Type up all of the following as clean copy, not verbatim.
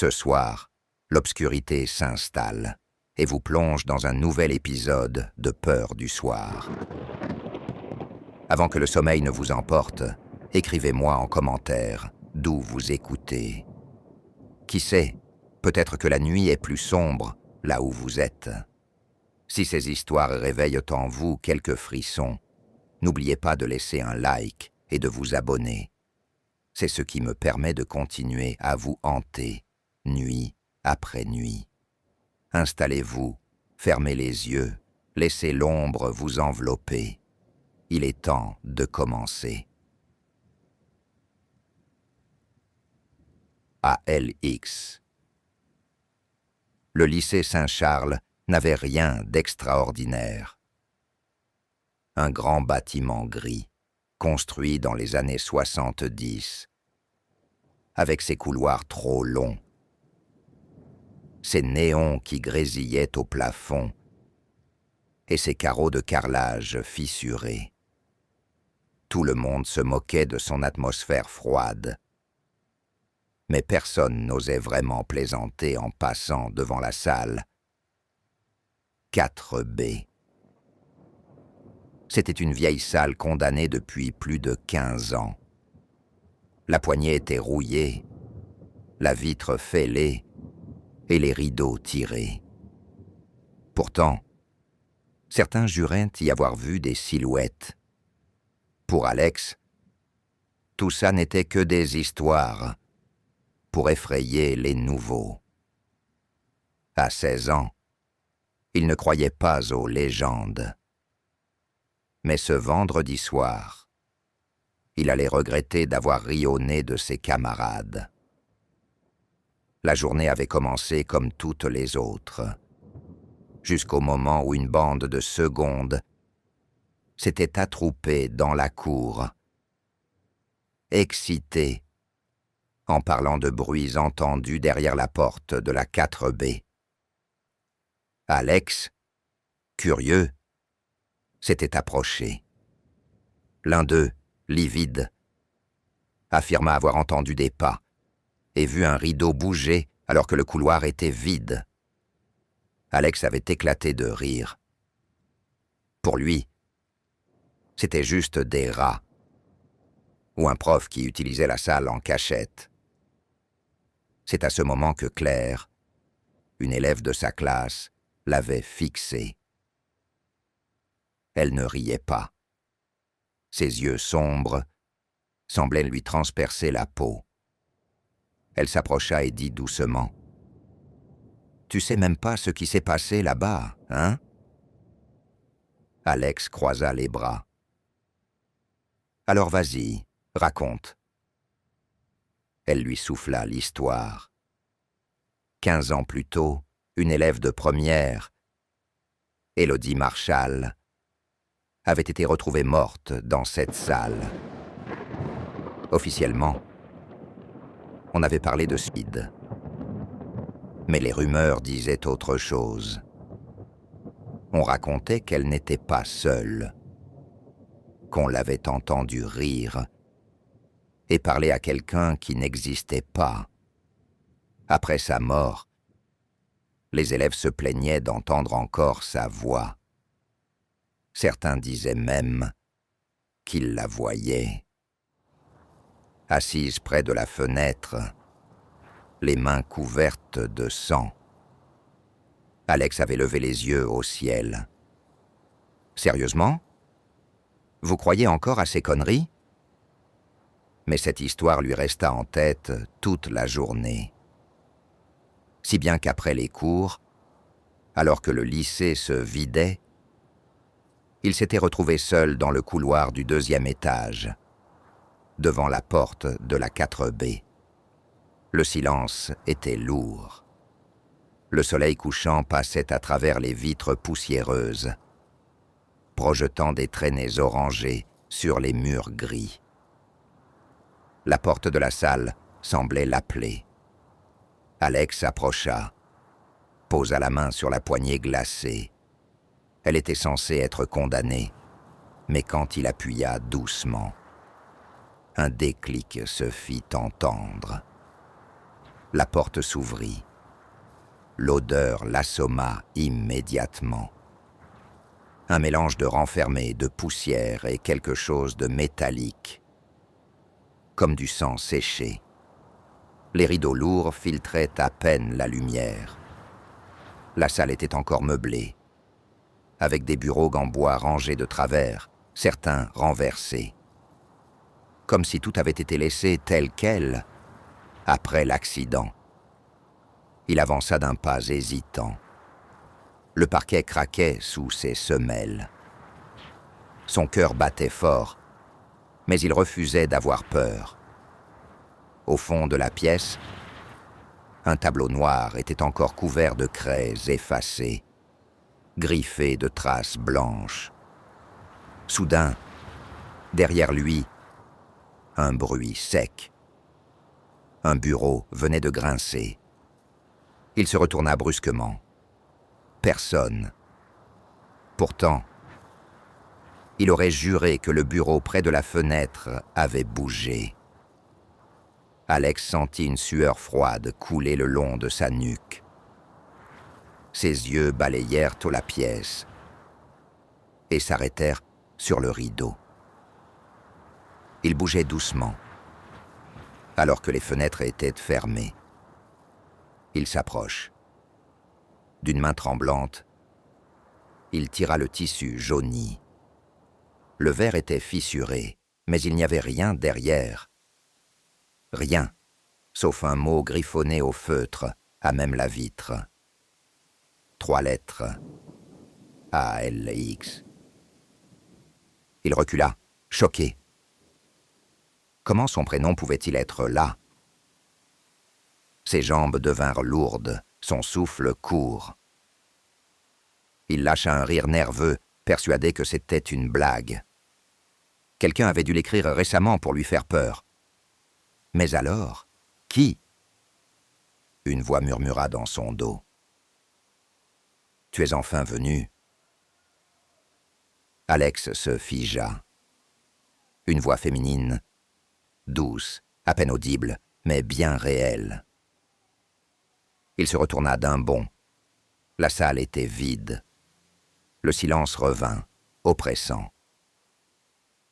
Ce soir, l'obscurité s'installe et vous plonge dans un nouvel épisode de Peur du soir. Avant que le sommeil ne vous emporte, écrivez-moi en commentaire d'où vous écoutez. Qui sait, peut-être que la nuit est plus sombre là où vous êtes. Si ces histoires réveillent en vous quelques frissons, n'oubliez pas de laisser un like et de vous abonner. C'est ce qui me permet de continuer à vous hanter, nuit après nuit. Installez-vous, fermez les yeux, laissez l'ombre vous envelopper. Il est temps de commencer. ALX. Le lycée Saint-Charles n'avait rien d'extraordinaire. Un grand bâtiment gris, construit dans les années 70, avec ses couloirs trop longs, ses néons qui grésillaient au plafond et ses carreaux de carrelage fissurés. Tout le monde se moquait de son atmosphère froide, mais personne n'osait vraiment plaisanter en passant devant la salle 4B. C'était une vieille salle condamnée depuis plus de 15 ans. La poignée était rouillée, la vitre fêlée et les rideaux tirés. Pourtant, certains juraient y avoir vu des silhouettes. Pour Alex, tout ça n'était que des histoires pour effrayer les nouveaux. À 16 ans, il ne croyait pas aux légendes. Mais ce vendredi soir, il allait regretter d'avoir ri au nez de ses camarades. La journée avait commencé comme toutes les autres, jusqu'au moment où une bande de secondes s'était attroupée dans la cour, excitée, en parlant de bruits entendus derrière la porte de la 4B. Alex, curieux, s'était approché. L'un d'eux, livide, affirma avoir entendu des pas et vu un rideau bouger alors que le couloir était vide. Alex avait éclaté de rire. Pour lui, c'était juste des rats ou un prof qui utilisait la salle en cachette. C'est à ce moment que Claire, une élève de sa classe, l'avait fixé. Elle ne riait pas. Ses yeux sombres semblaient lui transpercer la peau. Elle s'approcha et dit doucement : « Tu sais même pas ce qui s'est passé là-bas, hein ?» Alex croisa les bras. « Alors vas-y, raconte. » Elle lui souffla l'histoire. 15 ans plus tôt, une élève de première, Élodie Marshall, avait été retrouvée morte dans cette salle. Officiellement, on avait parlé de suicide. Mais les rumeurs disaient autre chose. On racontait qu'elle n'était pas seule, qu'on l'avait entendue rire et parler à quelqu'un qui n'existait pas. Après sa mort, les élèves se plaignaient d'entendre encore sa voix. Certains disaient même qu'ils la voyaient. Assise près de la fenêtre, les mains couvertes de sang, Alex avait levé les yeux au ciel. « Sérieusement ? Vous croyez encore à ces conneries ?» Mais cette histoire lui resta en tête toute la journée. Si bien qu'après les cours, alors que le lycée se vidait, il s'était retrouvé seul dans le couloir du 2e étage, devant la porte de la 4B. Le silence était lourd. Le soleil couchant passait à travers les vitres poussiéreuses, projetant des traînées orangées sur les murs gris. La porte de la salle semblait l'appeler. Alex approcha, posa la main sur la poignée glacée. Elle était censée être condamnée, mais quand il appuya doucement, un déclic se fit entendre. La porte s'ouvrit. L'odeur l'assomma immédiatement. Un mélange de renfermé, de poussière et quelque chose de métallique, comme du sang séché. Les rideaux lourds filtraient à peine la lumière. La salle était encore meublée, avec des bureaux en bois rangés de travers, certains renversés. Comme si tout avait été laissé tel quel après l'accident. Il avança d'un pas hésitant. Le parquet craquait sous ses semelles. Son cœur battait fort, mais il refusait d'avoir peur. Au fond de la pièce, un tableau noir était encore couvert de craies effacées, griffé de traces blanches. Soudain, derrière lui, un bruit sec. Un bureau venait de grincer. Il se retourna brusquement. Personne. Pourtant, il aurait juré que le bureau près de la fenêtre avait bougé. Alex sentit une sueur froide couler le long de sa nuque. Ses yeux balayèrent toute la pièce et s'arrêtèrent sur le rideau. Il bougeait doucement, alors que les fenêtres étaient fermées. Il s'approche. D'une main tremblante, il tira le tissu jauni. Le verre était fissuré, mais il n'y avait rien derrière. Rien, sauf un mot griffonné au feutre, à même la vitre. 3 lettres. A-L-X. Il recula, choqué. Comment son prénom pouvait-il être là? Ses jambes devinrent lourdes, son souffle court. Il lâcha un rire nerveux, persuadé que c'était une blague. Quelqu'un avait dû l'écrire récemment pour lui faire peur. Mais alors, qui? Une voix murmura dans son dos. « Tu es enfin venu. » Alex se figea. Une voix féminine, douce, à peine audible, mais bien réelle. Il se retourna d'un bond. La salle était vide. Le silence revint, oppressant.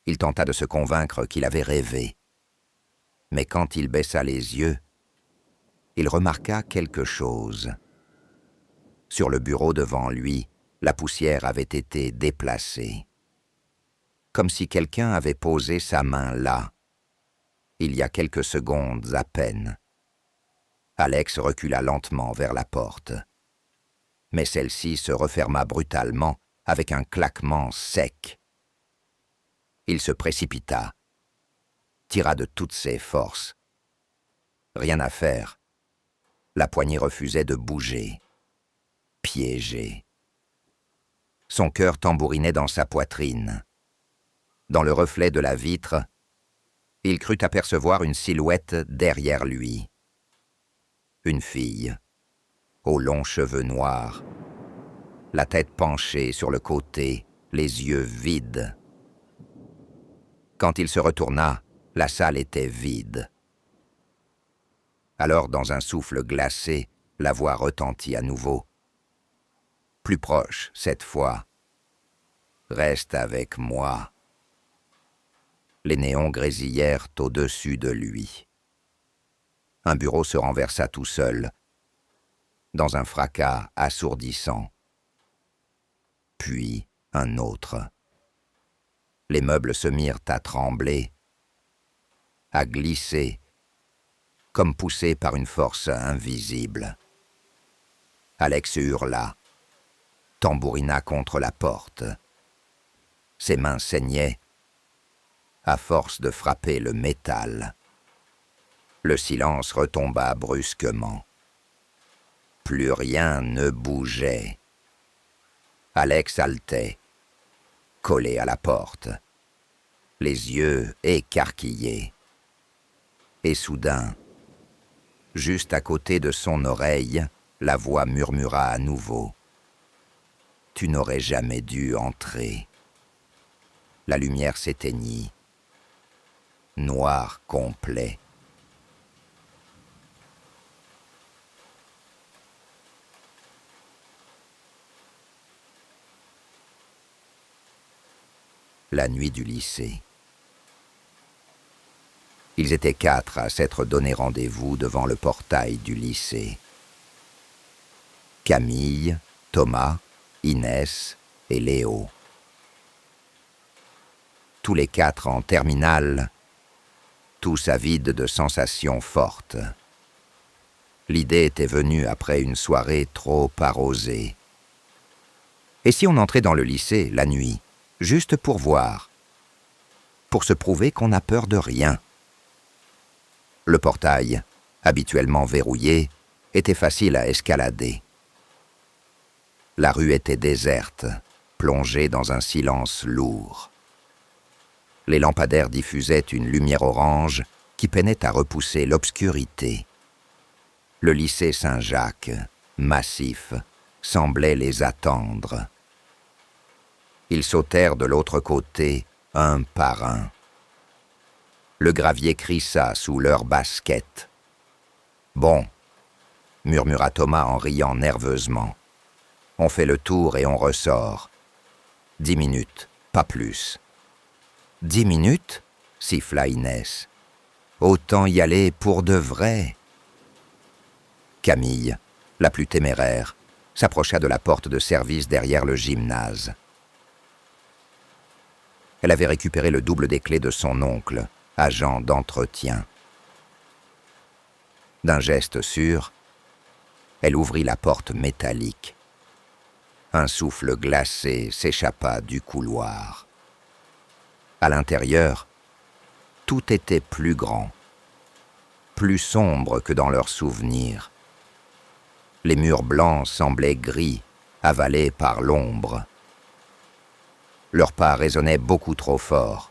Il tenta de se convaincre qu'il avait rêvé. Mais quand il baissa les yeux, il remarqua quelque chose. Sur le bureau devant lui, la poussière avait été déplacée. Comme si quelqu'un avait posé sa main là, il y a quelques secondes à peine. Alex recula lentement vers la porte. Mais celle-ci se referma brutalement avec un claquement sec. Il se précipita, tira de toutes ses forces. Rien à faire. La poignée refusait de bouger. Piégé. Son cœur tambourinait dans sa poitrine. Dans le reflet de la vitre, il crut apercevoir une silhouette derrière lui. Une fille, aux longs cheveux noirs, la tête penchée sur le côté, les yeux vides. Quand il se retourna, la salle était vide. Alors, dans un souffle glacé, la voix retentit à nouveau. Plus proche, cette fois. « Reste avec moi. » Les néons grésillèrent au-dessus de lui. Un bureau se renversa tout seul, dans un fracas assourdissant. Puis un autre. Les meubles se mirent à trembler, à glisser, comme poussés par une force invisible. Alex hurla, tambourina contre la porte. Ses mains saignaient, à force de frapper le métal. Le silence retomba brusquement. Plus rien ne bougeait. Alex haletait, collé à la porte, les yeux écarquillés. Et soudain, juste à côté de son oreille, la voix murmura à nouveau. « Tu n'aurais jamais dû entrer. » La lumière s'éteignit. Noir complet. la nuit du lycée. Ils étaient 4 à s'être donné rendez-vous devant le portail du lycée. Camille, Thomas, Inès et Léo. Tous les 4 en terminale, tous avides de sensations fortes. L'idée était venue après une soirée trop arrosée. Et si on entrait dans le lycée la nuit, juste pour voir, pour se prouver qu'on n'a peur de rien? Le portail, habituellement verrouillé, était facile à escalader. La rue était déserte, plongée dans un silence lourd. Les lampadaires diffusaient une lumière orange qui peinait à repousser l'obscurité. Le lycée Saint-Jacques, massif, semblait les attendre. Ils sautèrent de l'autre côté, un par un. Le gravier crissa sous leurs baskets. « Bon, » murmura Thomas en riant nerveusement. « On fait le tour et on ressort. 10 minutes, pas plus. » 10 minutes, siffla Inès. Autant y aller pour de vrai. Camille, la plus téméraire, s'approcha de la porte de service derrière le gymnase. Elle avait récupéré le double des clés de son oncle, agent d'entretien. D'un geste sûr, elle ouvrit la porte métallique. Un souffle glacé s'échappa du couloir. À l'intérieur, tout était plus grand, plus sombre que dans leurs souvenirs. Les murs blancs semblaient gris, avalés par l'ombre. Leurs pas résonnaient beaucoup trop fort.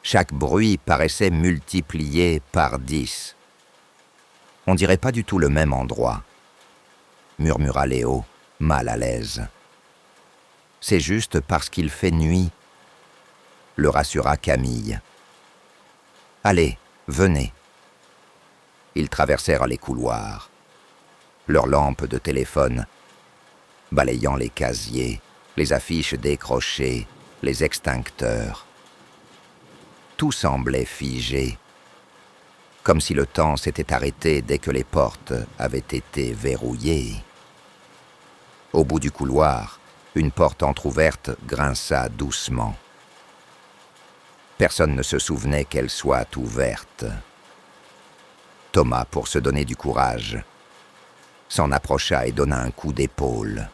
Chaque bruit paraissait multiplié par 10. On dirait pas du tout le même endroit, murmura Léo, mal à l'aise. C'est juste parce qu'il fait nuit, le rassura Camille. Allez, venez. Ils traversèrent les couloirs, leurs lampes de téléphone, balayant les casiers, les affiches décrochées, les extincteurs. Tout semblait figé, comme si le temps s'était arrêté dès que les portes avaient été verrouillées. Au bout du couloir, une porte entr'ouverte grinça doucement. Personne ne se souvenait qu'elle soit ouverte. Thomas, pour se donner du courage, s'en approcha et donna un coup d'épaule.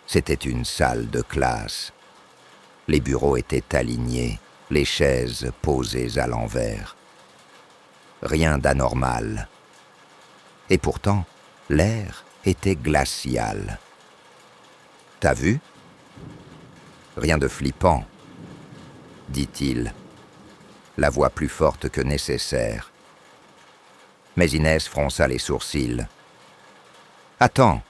C'était une salle de classe. Les bureaux étaient alignés, les chaises posées à l'envers. Rien d'anormal. Et pourtant, l'air était glacial. « T'as vu ? Rien de flippant, » dit-il, la voix plus forte que nécessaire. Mais Inès fronça les sourcils. « Attends,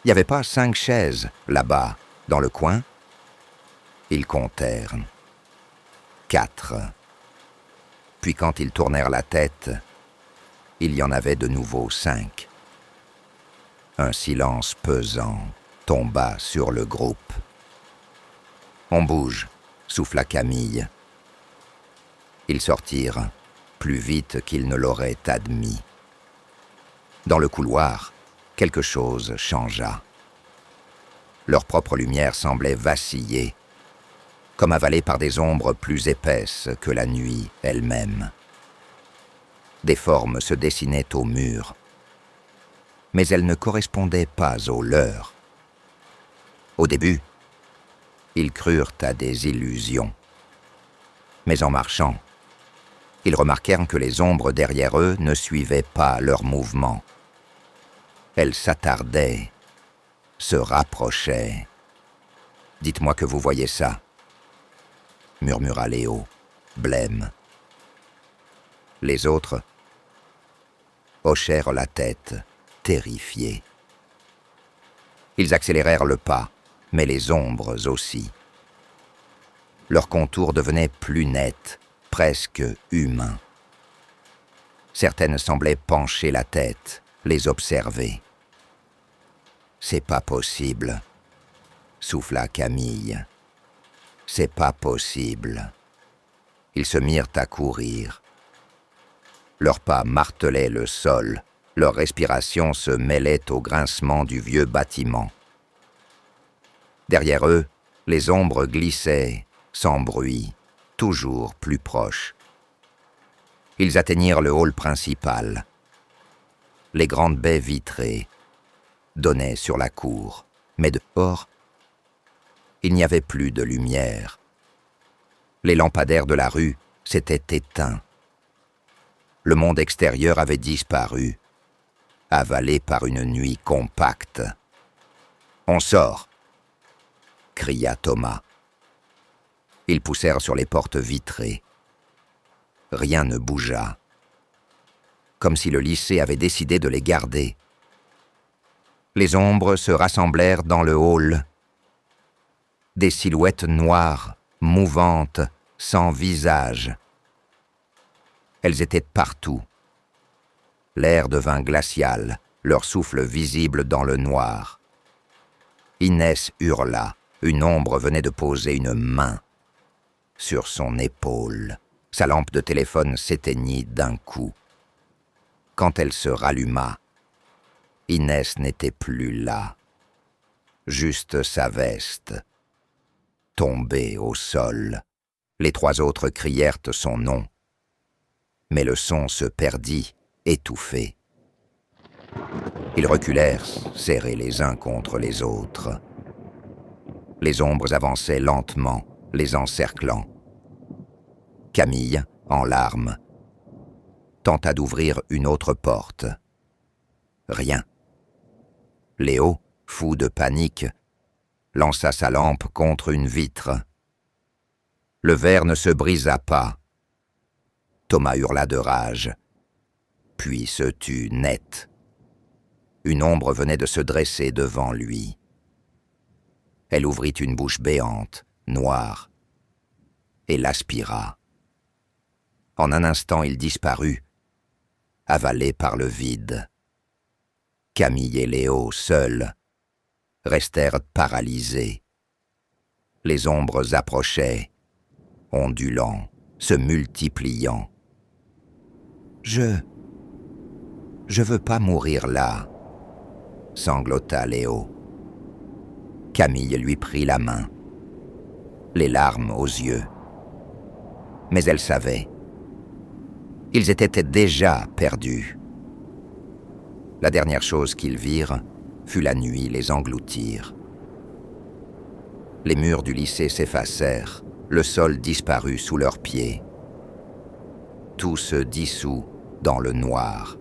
y avait pas 5 chaises, là-bas, dans le coin ?» Ils comptèrent. 4. Puis quand ils tournèrent la tête, il y en avait de nouveau 5. Un silence pesant tomba sur le groupe. « On bouge », souffla Camille. Ils sortirent, plus vite qu'ils ne l'auraient admis. Dans le couloir, quelque chose changea. Leur propre lumière semblait vaciller, comme avalée par des ombres plus épaisses que la nuit elle-même. Des formes se dessinaient au mur, mais elles ne correspondaient pas aux leurs. Au début, ils crurent à des illusions. Mais en marchant, ils remarquèrent que les ombres derrière eux ne suivaient pas leurs mouvements. Elles s'attardaient, se rapprochaient. « Dites-moi que vous voyez ça », murmura Léo, blême. Les autres hochèrent la tête, terrifiés. Ils accélérèrent le pas, mais les ombres aussi. Leurs contours devenaient plus nets, presque humains. Certaines semblaient pencher la tête, les observer. « C'est pas possible », souffla Camille. C'est pas possible. Ils se mirent à courir. Leurs pas martelaient le sol, leur respiration se mêlait au grincement du vieux bâtiment. Derrière eux, les ombres glissaient, sans bruit, toujours plus proches. Ils atteignirent le hall principal. Les grandes baies vitrées donnaient sur la cour, mais dehors, il n'y avait plus de lumière. Les lampadaires de la rue s'étaient éteints. Le monde extérieur avait disparu, avalé par une nuit compacte. « On sort !» cria Thomas. Ils poussèrent sur les portes vitrées. Rien ne bougea, comme si le lycée avait décidé de les garder. Les ombres se rassemblèrent dans le hall. Des silhouettes noires, mouvantes, sans visage. Elles étaient partout. L'air devint glacial, leur souffle visible dans le noir. Inès hurla. Une ombre venait de poser une main sur son épaule. Sa lampe de téléphone s'éteignit d'un coup. Quand elle se ralluma, Inès n'était plus là. Juste sa veste, tombée au sol. Les trois autres crièrent son nom. Mais le son se perdit, étouffé. Ils reculèrent, serrés les uns contre les autres. Les ombres avançaient lentement, les encerclant. Camille, en larmes, tenta d'ouvrir une autre porte. Rien. Léo, fou de panique, lança sa lampe contre une vitre. Le verre ne se brisa pas. Thomas hurla de rage, puis se tut net. Une ombre venait de se dresser devant lui. Elle ouvrit une bouche béante, noire, et l'aspira. En un instant, il disparut, avalé par le vide. Camille et Léo, seuls, restèrent paralysés. Les ombres approchaient, ondulant, se multipliant. « Je veux pas mourir là », sanglota Léo. Camille lui prit la main, les larmes aux yeux. Mais elle savait. Ils étaient déjà perdus. La dernière chose qu'ils virent fut la nuit les engloutir. Les murs du lycée s'effacèrent, le sol disparut sous leurs pieds. Tout se dissout dans le noir.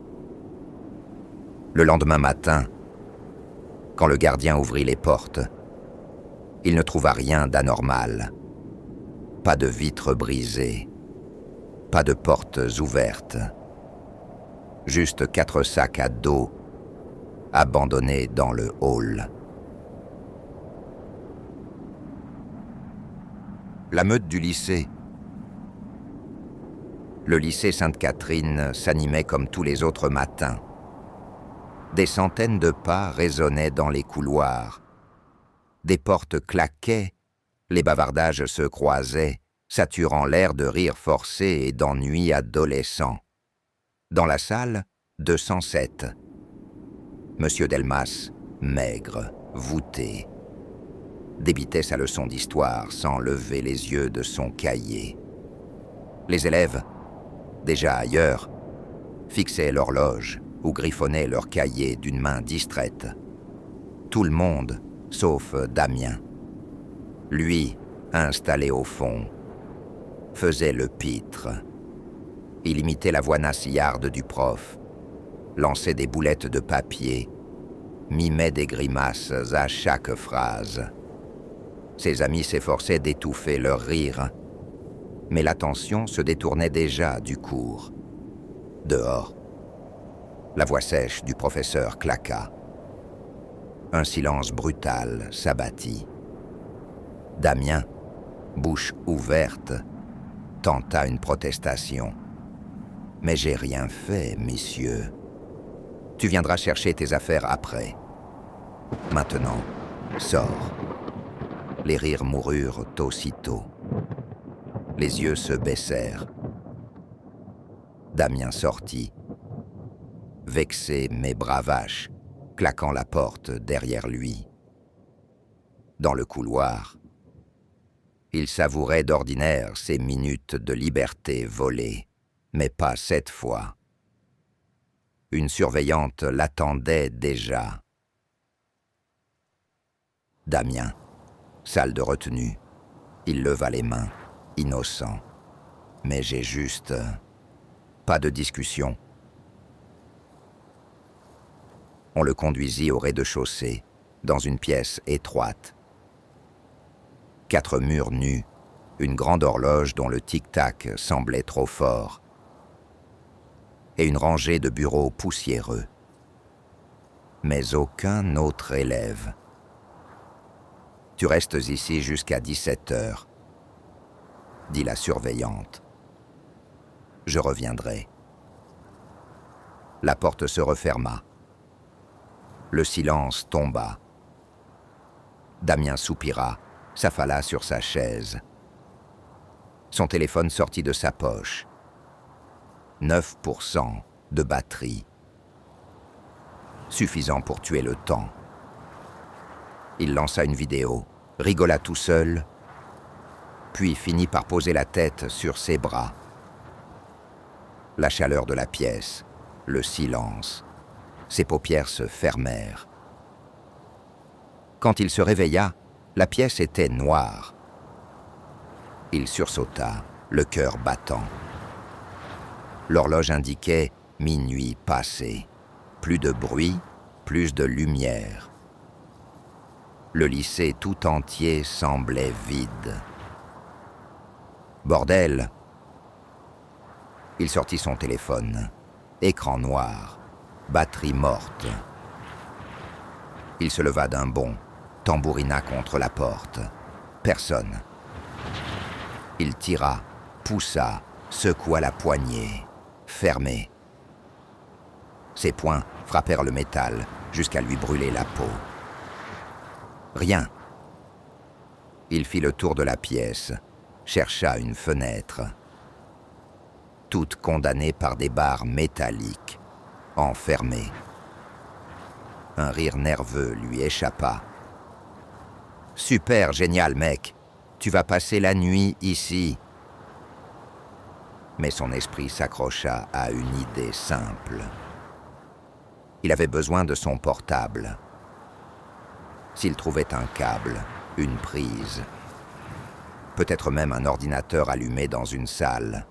Le lendemain matin, quand le gardien ouvrit les portes, il ne trouva rien d'anormal. Pas de vitres brisées, pas de portes ouvertes. Juste 4 sacs à dos abandonnés dans le hall. La meute du lycée. Le lycée Sainte-Catherine s'animait comme tous les autres matins. Des centaines de pas résonnaient dans les couloirs. Des portes claquaient, les bavardages se croisaient, saturant l'air de rires forcés et d'ennuis adolescents. Dans la salle, 207. Monsieur Delmas, maigre, voûté, débitait sa leçon d'histoire sans lever les yeux de son cahier. Les élèves, déjà ailleurs, fixaient l'horloge ou griffonnaient leur cahier d'une main distraite. Tout le monde, sauf Damien. Lui, installé au fond, faisait le pitre. Il imitait la voix nassillarde du prof, lançait des boulettes de papier, mimait des grimaces à chaque phrase. Ses amis s'efforçaient d'étouffer leur rire, mais l'attention se détournait déjà du cours. Dehors, la voix sèche du professeur claqua. Un silence brutal s'abattit. Damien, bouche ouverte, tenta une protestation. « Mais j'ai rien fait, messieurs. Tu viendras chercher tes affaires après. Maintenant, sors. » Les rires moururent aussitôt. Les yeux se baissèrent. Damien sortit, vexé mais bravache, claquant la porte derrière lui. Dans le couloir, il savourait d'ordinaire ces minutes de liberté volées, mais pas cette fois. Une surveillante l'attendait déjà. Damien, salle de retenue, il leva les mains, innocent. Mais j'ai juste... Pas de discussion. On le conduisit au rez-de-chaussée, dans une pièce étroite. 4 murs nus, une grande horloge dont le tic-tac semblait trop fort, et une rangée de bureaux poussiéreux. Mais aucun autre élève. « Tu restes ici jusqu'à 17 heures, » dit la surveillante. « Je reviendrai. » La porte se referma. Le silence tomba. Damien soupira, s'affala sur sa chaise. Son téléphone sortit de sa poche. 9% de batterie. Suffisant pour tuer le temps. Il lança une vidéo, rigola tout seul, puis finit par poser la tête sur ses bras. La chaleur de la pièce, le silence, ses paupières se fermèrent. Quand il se réveilla, la pièce était noire. Il sursauta, le cœur battant. L'horloge indiquait minuit passé. Plus de bruit, plus de lumière. Le lycée tout entier semblait vide. Bordel! Il sortit son téléphone. Écran noir. Batterie morte. Il se leva d'un bond, tambourina contre la porte. Personne. Il tira, poussa, secoua la poignée. Fermé. Ses poings frappèrent le métal jusqu'à lui brûler la peau. Rien. Il fit le tour de la pièce, chercha une fenêtre. Toute condamnée par des barres métalliques, enfermée. Un rire nerveux lui échappa. « Super génial, mec. Tu vas passer la nuit ici. » Mais son esprit s'accrocha à une idée simple. Il avait besoin de son portable. S'il trouvait un câble, une prise, peut-être même un ordinateur allumé dans une salle,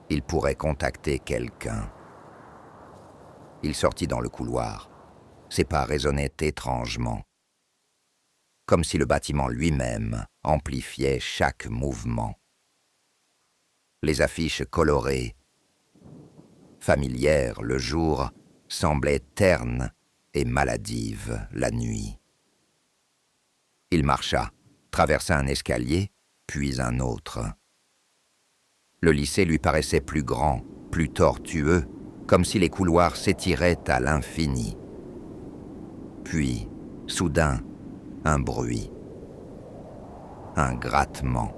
il pourrait contacter quelqu'un. Il sortit dans le couloir. Ses pas résonnaient étrangement, comme si le bâtiment lui-même amplifiait chaque mouvement. Les affiches colorées, familières le jour, semblaient ternes et maladives la nuit. Il marcha, traversa un escalier, puis un autre. Le lycée lui paraissait plus grand, plus tortueux, comme si les couloirs s'étiraient à l'infini. Puis, soudain, un bruit. Un grattement.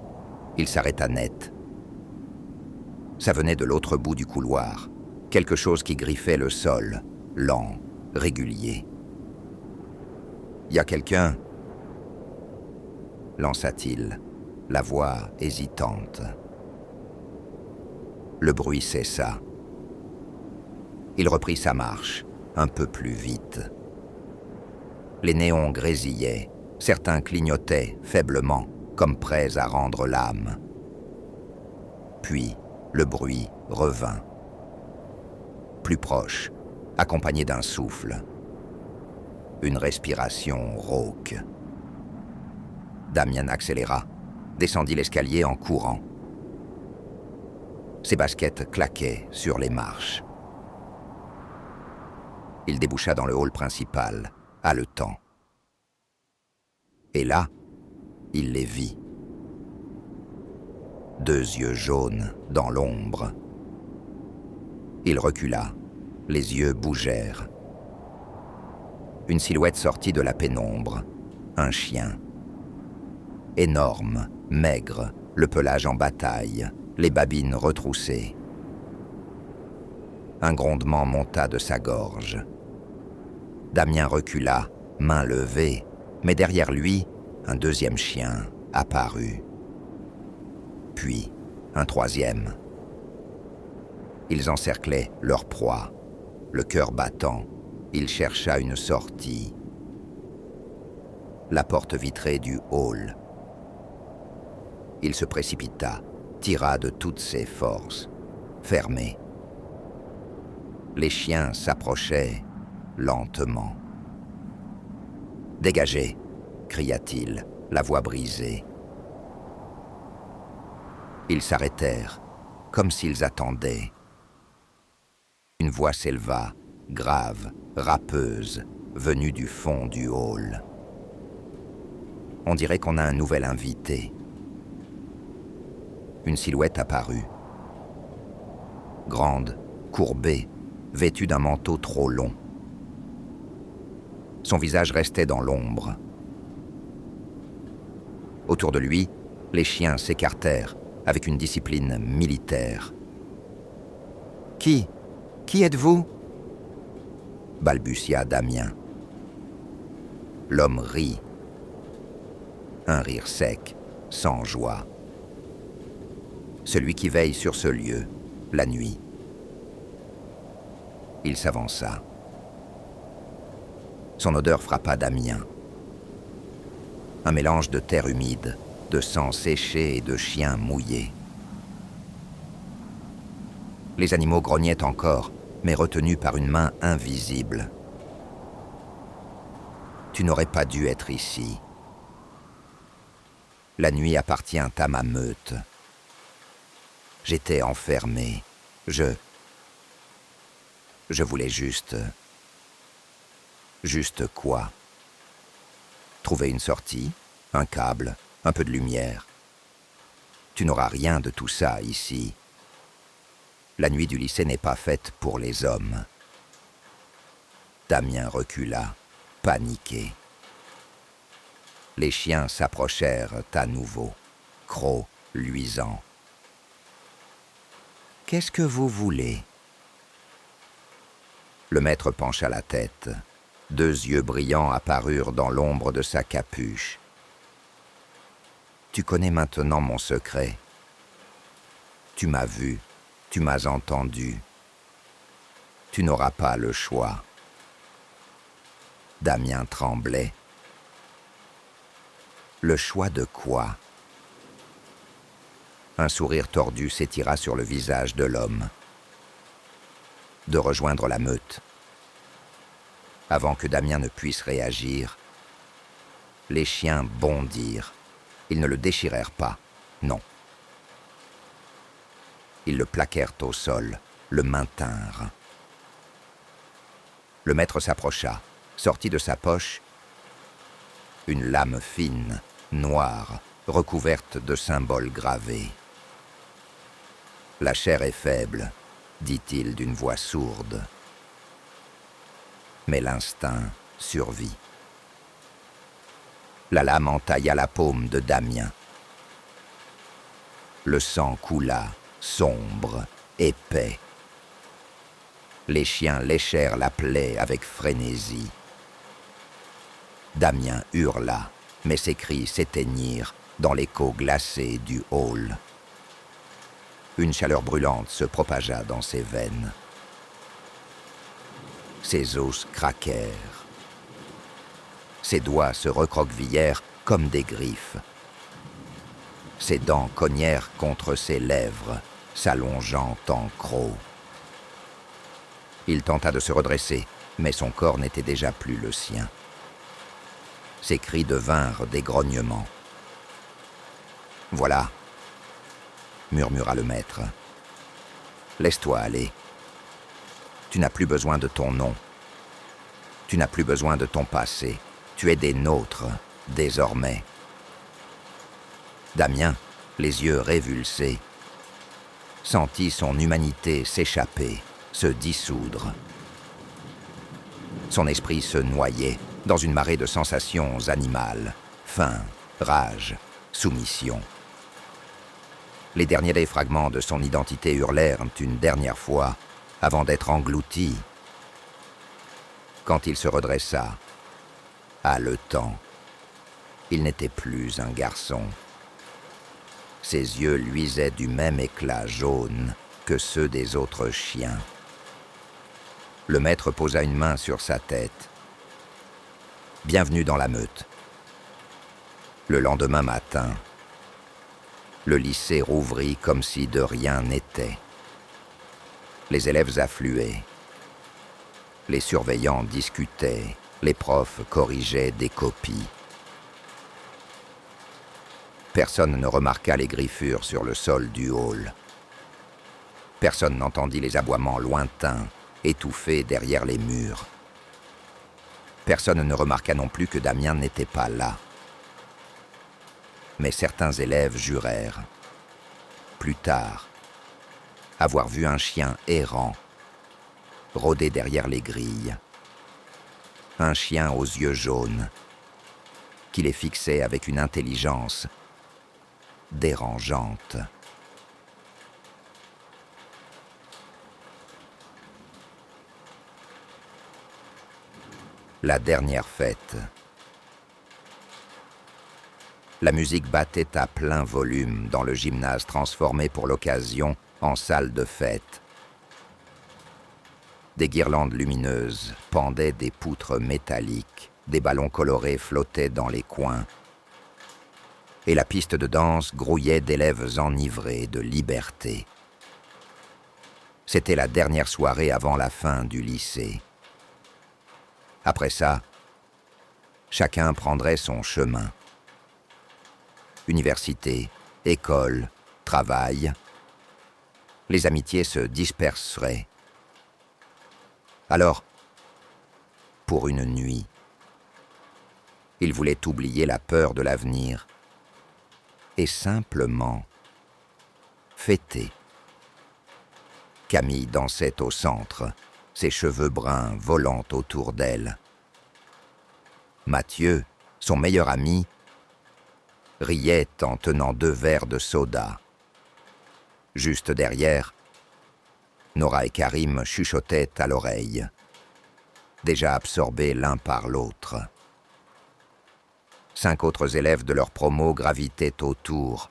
Il s'arrêta net. Ça venait de l'autre bout du couloir. Quelque chose qui griffait le sol, lent, régulier. « Y a quelqu'un » lança-t-il, la voix hésitante. Le bruit cessa. Il reprit sa marche, un peu plus vite. Les néons grésillaient, certains clignotaient faiblement, comme prêts à rendre l'âme. Puis, le bruit revint. Plus proche, accompagné d'un souffle. Une respiration rauque. Damien accéléra, descendit l'escalier en courant. Ses baskets claquaient sur les marches. Il déboucha dans le hall principal, haletant. Et là, il les vit. 2 yeux jaunes dans l'ombre. Il recula, les yeux bougèrent. Une silhouette sortit de la pénombre, un chien. énorme, maigre, le pelage en bataille, les babines retroussées. Un grondement monta de sa gorge. Damien recula, main levée, mais derrière lui, un deuxième chien apparut. Puis, un troisième. Ils encerclaient leur proie. Le cœur battant, il chercha une sortie. La porte vitrée du hall. Il se précipita, tira de toutes ses forces, fermée. Les chiens s'approchaient lentement. « Dégagez !» cria-t-il, la voix brisée. Ils s'arrêtèrent, comme s'ils attendaient. Une voix s'éleva, grave, râpeuse, venue du fond du hall. On dirait qu'on a un nouvel invité. Une silhouette apparut. Grande, courbée, vêtue d'un manteau trop long. Son visage restait dans l'ombre. Autour de lui, les chiens s'écartèrent avec une discipline militaire. « Qui êtes-vous » balbutia Damien. L'homme rit. Un rire sec, sans joie. Celui qui veille sur ce lieu, la nuit. Il s'avança. Son odeur frappa Damien. Un mélange de terre humide, de sang séché et de chiens mouillés. Les animaux grognaient encore, mais retenus par une main invisible. « Tu n'aurais pas dû être ici. La nuit appartient à ma meute. J'étais enfermé. Je voulais juste... Juste quoi? Trouver une sortie, un câble, un peu de lumière. Tu n'auras rien de tout ça ici. La nuit du lycée n'est pas faite pour les hommes. » Damien recula, paniqué. Les chiens s'approchèrent à nouveau, crocs luisants. « Qu'est-ce que vous voulez ?» Le maître pencha la tête. Deux yeux brillants apparurent dans l'ombre de sa capuche. « Tu connais maintenant mon secret. Tu m'as vu, tu m'as entendu. Tu n'auras pas le choix. » Damien tremblait. Le choix de quoi? Un sourire tordu s'étira sur le visage de l'homme. De rejoindre la meute. Avant que Damien ne puisse réagir, les chiens bondirent. Ils ne le déchirèrent pas, non. Ils le plaquèrent au sol, le maintinrent. Le maître s'approcha, sortit de sa poche une lame fine, noire, recouverte de symboles gravés. « La chair est faible, » dit-il d'une voix sourde. Mais l'instinct survit. La lame entailla la paume de Damien. Le sang coula, sombre, épais. Les chiens léchèrent la plaie avec frénésie. Damien hurla, mais ses cris s'éteignirent dans l'écho glacé du hall. Une chaleur brûlante se propagea dans ses veines. Ses os craquèrent. Ses doigts se recroquevillèrent comme des griffes. Ses dents cognèrent contre ses lèvres, s'allongeant en crocs. Il tenta de se redresser, mais son corps n'était déjà plus le sien. Ses cris devinrent des grognements. « Voilà », murmura le maître. « Laisse-toi aller. Tu n'as plus besoin de ton nom. Tu n'as plus besoin de ton passé. Tu es des nôtres, désormais. » Damien, les yeux révulsés, sentit son humanité s'échapper, se dissoudre. Son esprit se noyait dans une marée de sensations animales, faim, rage, soumission. Les derniers des fragments de son identité hurlèrent une dernière fois avant d'être engloutis. Quand il se redressa, haletant, il n'était plus un garçon. Ses yeux luisaient du même éclat jaune que ceux des autres chiens. Le maître posa une main sur sa tête. « Bienvenue dans la meute. » Le lendemain matin, le lycée rouvrit comme si de rien n'était. Les élèves affluaient. Les surveillants discutaient. Les profs corrigeaient des copies. Personne ne remarqua les griffures sur le sol du hall. Personne n'entendit les aboiements lointains, étouffés derrière les murs. Personne ne remarqua non plus que Damien n'était pas là. Mais certains élèves jurèrent, plus tard, avoir vu un chien errant rôder derrière les grilles. Un chien aux yeux jaunes qui les fixait avec une intelligence dérangeante. La dernière fête. La musique battait à plein volume dans le gymnase transformé pour l'occasion en salle de fête. Des guirlandes lumineuses pendaient des poutres métalliques, des ballons colorés flottaient dans les coins. Et la piste de danse grouillait d'élèves enivrés de liberté. C'était la dernière soirée avant la fin du lycée. Après ça, chacun prendrait son chemin. Université, école, travail. Les amitiés se disperseraient. Alors, pour une nuit, il voulait oublier la peur de l'avenir et simplement fêter. Camille dansait au centre, ses cheveux bruns volant autour d'elle. Mathieu, son meilleur ami, riait en tenant 2 verres de soda. Juste derrière, Nora et Karim chuchotaient à l'oreille, déjà absorbés l'un par l'autre. 5 autres élèves de leur promo gravitaient autour,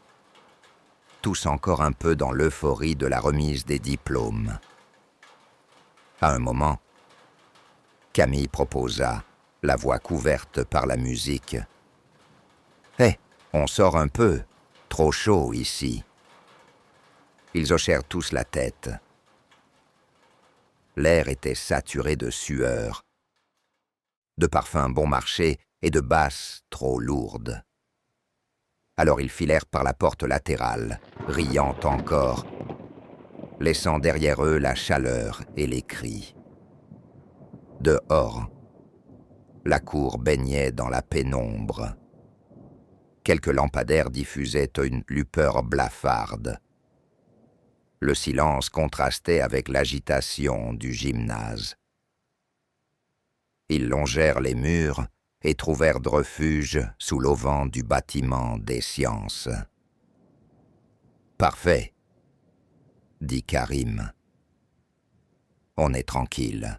tous encore un peu dans l'euphorie de la remise des diplômes. À un moment, Camille proposa, la voix couverte par la musique. « Hé, on sort un peu, trop chaud ici. » Ils hochèrent tous la tête. L'air était saturé de sueur, de parfums bon marché et de basses trop lourdes. Alors ils filèrent par la porte latérale, riant encore, laissant derrière eux la chaleur et les cris. Dehors, la cour baignait dans la pénombre. Quelques lampadaires diffusaient une lueur blafarde. Le silence contrastait avec l'agitation du gymnase. Ils longèrent les murs et trouvèrent de refuge sous l'auvent du bâtiment des sciences. « Parfait, » dit Karim. « On est tranquille. »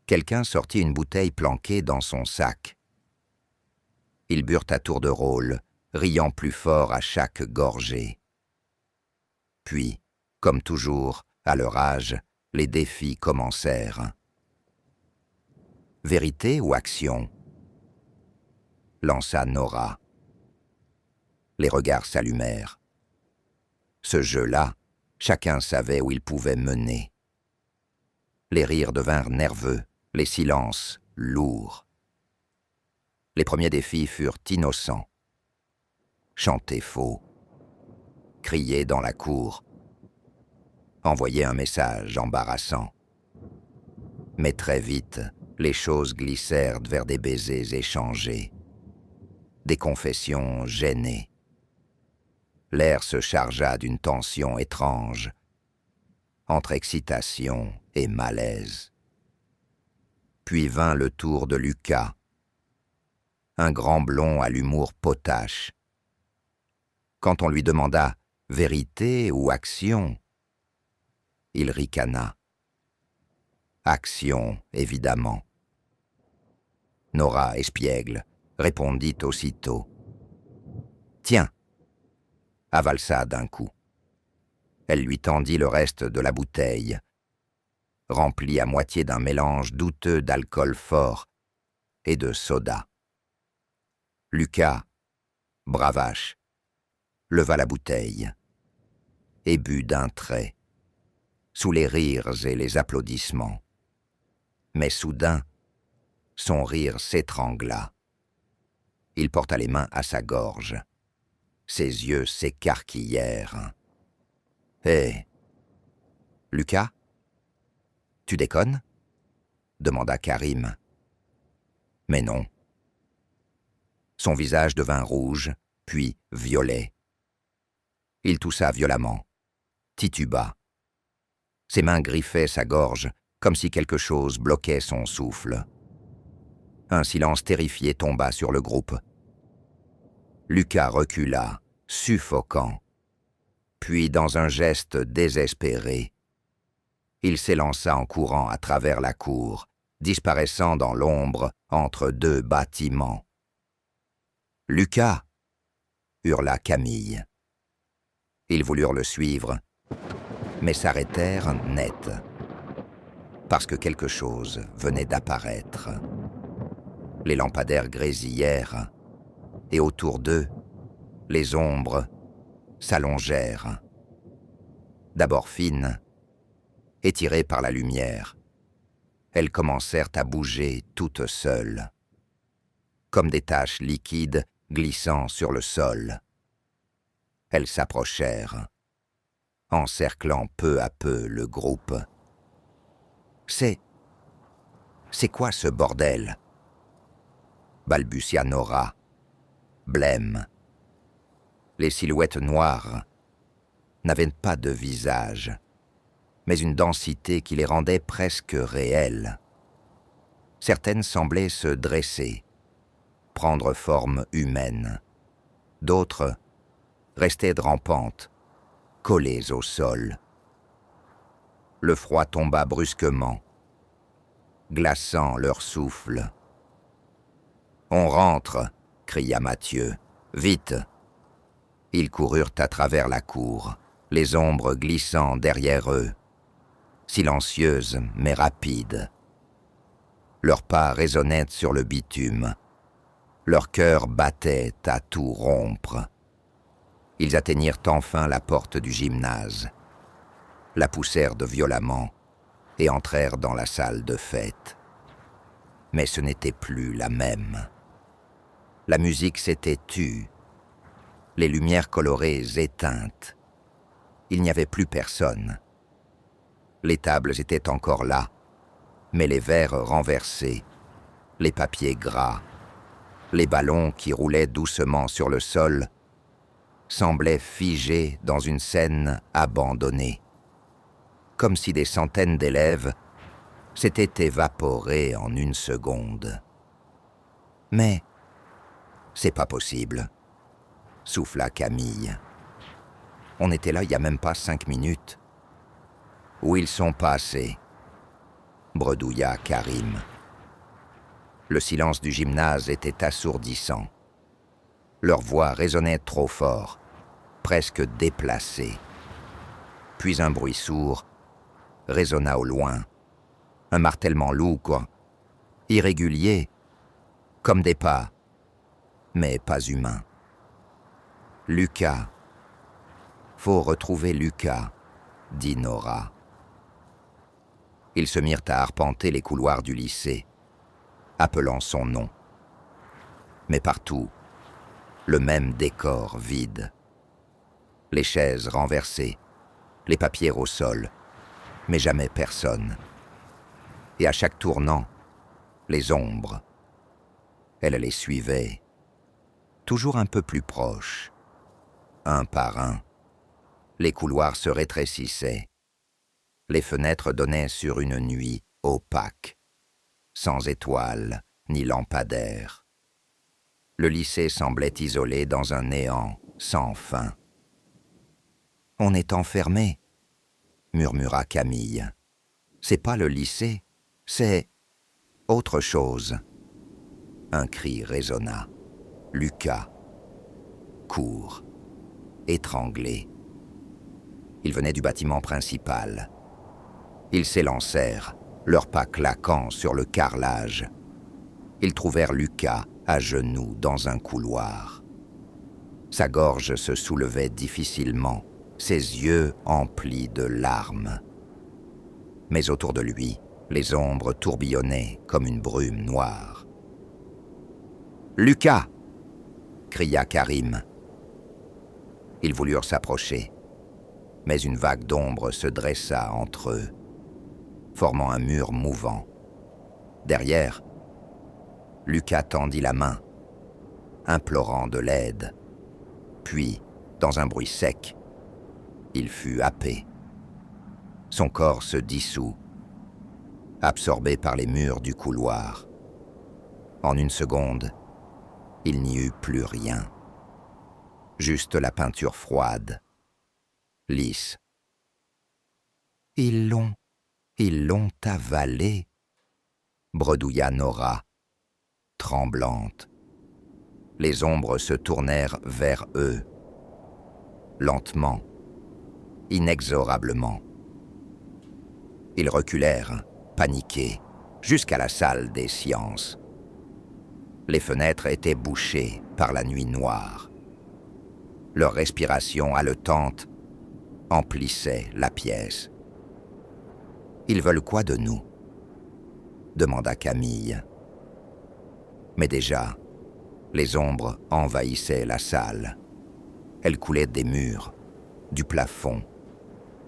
Quelqu'un sortit une bouteille planquée dans son sac. Ils burent à tour de rôle, riant plus fort à chaque gorgée. Puis, comme toujours, à leur âge, les défis commencèrent. Vérité ou action ? Lança Nora. Les regards s'allumèrent. Ce jeu-là, chacun savait où il pouvait mener. Les rires devinrent nerveux, les silences lourds. Les premiers défis furent innocents. Chanter faux, crier dans la cour, envoyer un message embarrassant. Mais très vite, les choses glissèrent vers des baisers échangés, des confessions gênées. L'air se chargea d'une tension étrange, entre excitation et malaise. Puis vint le tour de Lucas. un grand blond à l'humour potache. Quand on lui demanda « vérité ou action ?» il ricana. « Action, évidemment. » Nora espiègle répondit aussitôt. « Tiens !» avalsa d'un coup. Elle lui tendit le reste de la bouteille, remplie à moitié d'un mélange douteux d'alcool fort et de soda. Lucas, bravache, leva la bouteille et but d'un trait, sous les rires et les applaudissements. Mais soudain, son rire s'étrangla. Il porta les mains à sa gorge. Ses yeux s'écarquillèrent. « Hé, Lucas, tu déconnes ?» demanda Karim. Mais non. Son visage devint rouge, puis violet. Il toussa violemment, tituba. Ses mains griffaient sa gorge, comme si quelque chose bloquait son souffle. Un silence terrifié tomba sur le groupe. Lucas recula, suffocant. Puis, dans un geste désespéré, il s'élança en courant à travers la cour, disparaissant dans l'ombre entre deux bâtiments. « Lucas !» hurla Camille. Ils voulurent le suivre, mais s'arrêtèrent net, parce que quelque chose venait d'apparaître. Les lampadaires grésillèrent, et autour d'eux, les ombres s'allongèrent. D'abord fines, étirées par la lumière, elles commencèrent à bouger toutes seules, comme des taches liquides glissant sur le sol. Elles s'approchèrent, encerclant peu à peu le groupe. « C'est quoi ce bordel ?» balbutia Nora, blême. Les silhouettes noires n'avaient pas de visage, mais une densité qui les rendait presque réelles. Certaines semblaient se dresser, prendre forme humaine. D'autres restaient rampantes, collées au sol. Le froid tomba brusquement, glaçant leur souffle. « On rentre !» cria Mathieu. « Vite !» Ils coururent à travers la cour, les ombres glissant derrière eux, silencieuses mais rapides. Leurs pas résonnaient sur le bitume. Leur cœur battait à tout rompre. Ils atteignirent enfin la porte du gymnase, la poussèrent de violemment et entrèrent dans la salle de fête. Mais ce n'était plus la même. La musique s'était tue, les lumières colorées éteintes. Il n'y avait plus personne. Les tables étaient encore là, mais les verres renversés, les papiers gras, les ballons qui roulaient doucement sur le sol semblaient figés dans une scène abandonnée, comme si des centaines d'élèves s'étaient évaporés en une seconde. « Mais c'est pas possible », souffla Camille. « On était là il y a même pas 5 minutes. »« Où ils sont passés ?» bredouilla Karim. Le silence du gymnase était assourdissant. Leur voix résonnait trop fort, presque déplacée. Puis un bruit sourd résonna au loin, un martèlement lourd, irrégulier, comme des pas, mais pas humains. « Lucas, faut retrouver Lucas », dit Nora. Ils se mirent à arpenter les couloirs du lycée, appelant son nom. Mais partout, le même décor vide. Les chaises renversées, les papiers au sol, mais jamais personne. Et à chaque tournant, les ombres. Elle les suivait, toujours un peu plus proches, un par un. Les couloirs se rétrécissaient. Les fenêtres donnaient sur une nuit opaque, sans étoiles ni lampadaires. Le lycée semblait isolé dans un néant sans fin. « On est enfermé, » murmura Camille. « C'est pas le lycée, c'est autre chose. » Un cri résonna. Lucas court, étranglé. Ils venaient du bâtiment principal. Ils s'élancèrent, leurs pas claquant sur le carrelage. Ils trouvèrent Lucas à genoux dans un couloir. Sa gorge se soulevait difficilement, ses yeux emplis de larmes. Mais autour de lui, les ombres tourbillonnaient comme une brume noire. « Lucas !» cria Karim. Ils voulurent s'approcher, mais une vague d'ombre se dressa entre eux, formant un mur mouvant. Derrière, Lucas tendit la main, implorant de l'aide. Puis, dans un bruit sec, il fut happé. Son corps se dissout, absorbé par les murs du couloir. En une seconde, il n'y eut plus rien. Juste la peinture froide, lisse. « Ils l'ont avalé », bredouilla Nora, tremblante. Les ombres se tournèrent vers eux, lentement, inexorablement. Ils reculèrent, paniqués, jusqu'à la salle des sciences. Les fenêtres étaient bouchées par la nuit noire. Leur respiration haletante emplissait la pièce. « Ils veulent quoi de nous ?» demanda Camille. Mais déjà, les ombres envahissaient la salle. Elles coulaient des murs, du plafond,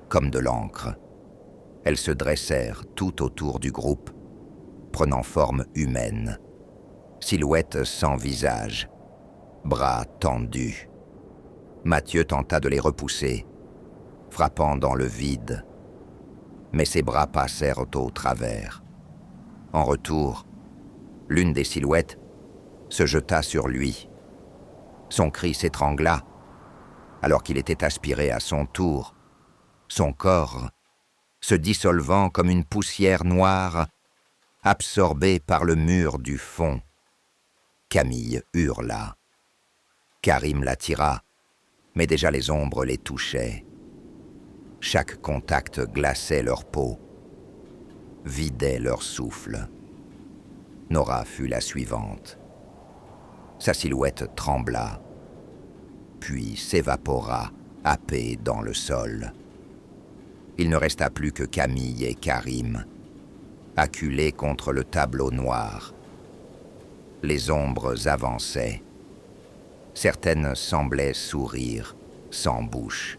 comme de l'encre. Elles se dressèrent tout autour du groupe, prenant forme humaine. Silhouettes sans visage, bras tendus. Mathieu tenta de les repousser, frappant dans le vide. Mais ses bras passèrent au travers. En retour, l'une des silhouettes se jeta sur lui. Son cri s'étrangla, alors qu'il était aspiré à son tour, son corps se dissolvant comme une poussière noire, absorbé par le mur du fond. Camille hurla. Karim l'attira, mais déjà les ombres les touchaient. Chaque contact glaçait leur peau, vidait leur souffle. Nora fut la suivante. Sa silhouette trembla, puis s'évapora, happée dans le sol. Il ne resta plus que Camille et Karim, acculés contre le tableau noir. Les ombres avançaient. Certaines semblaient sourire, sans bouche.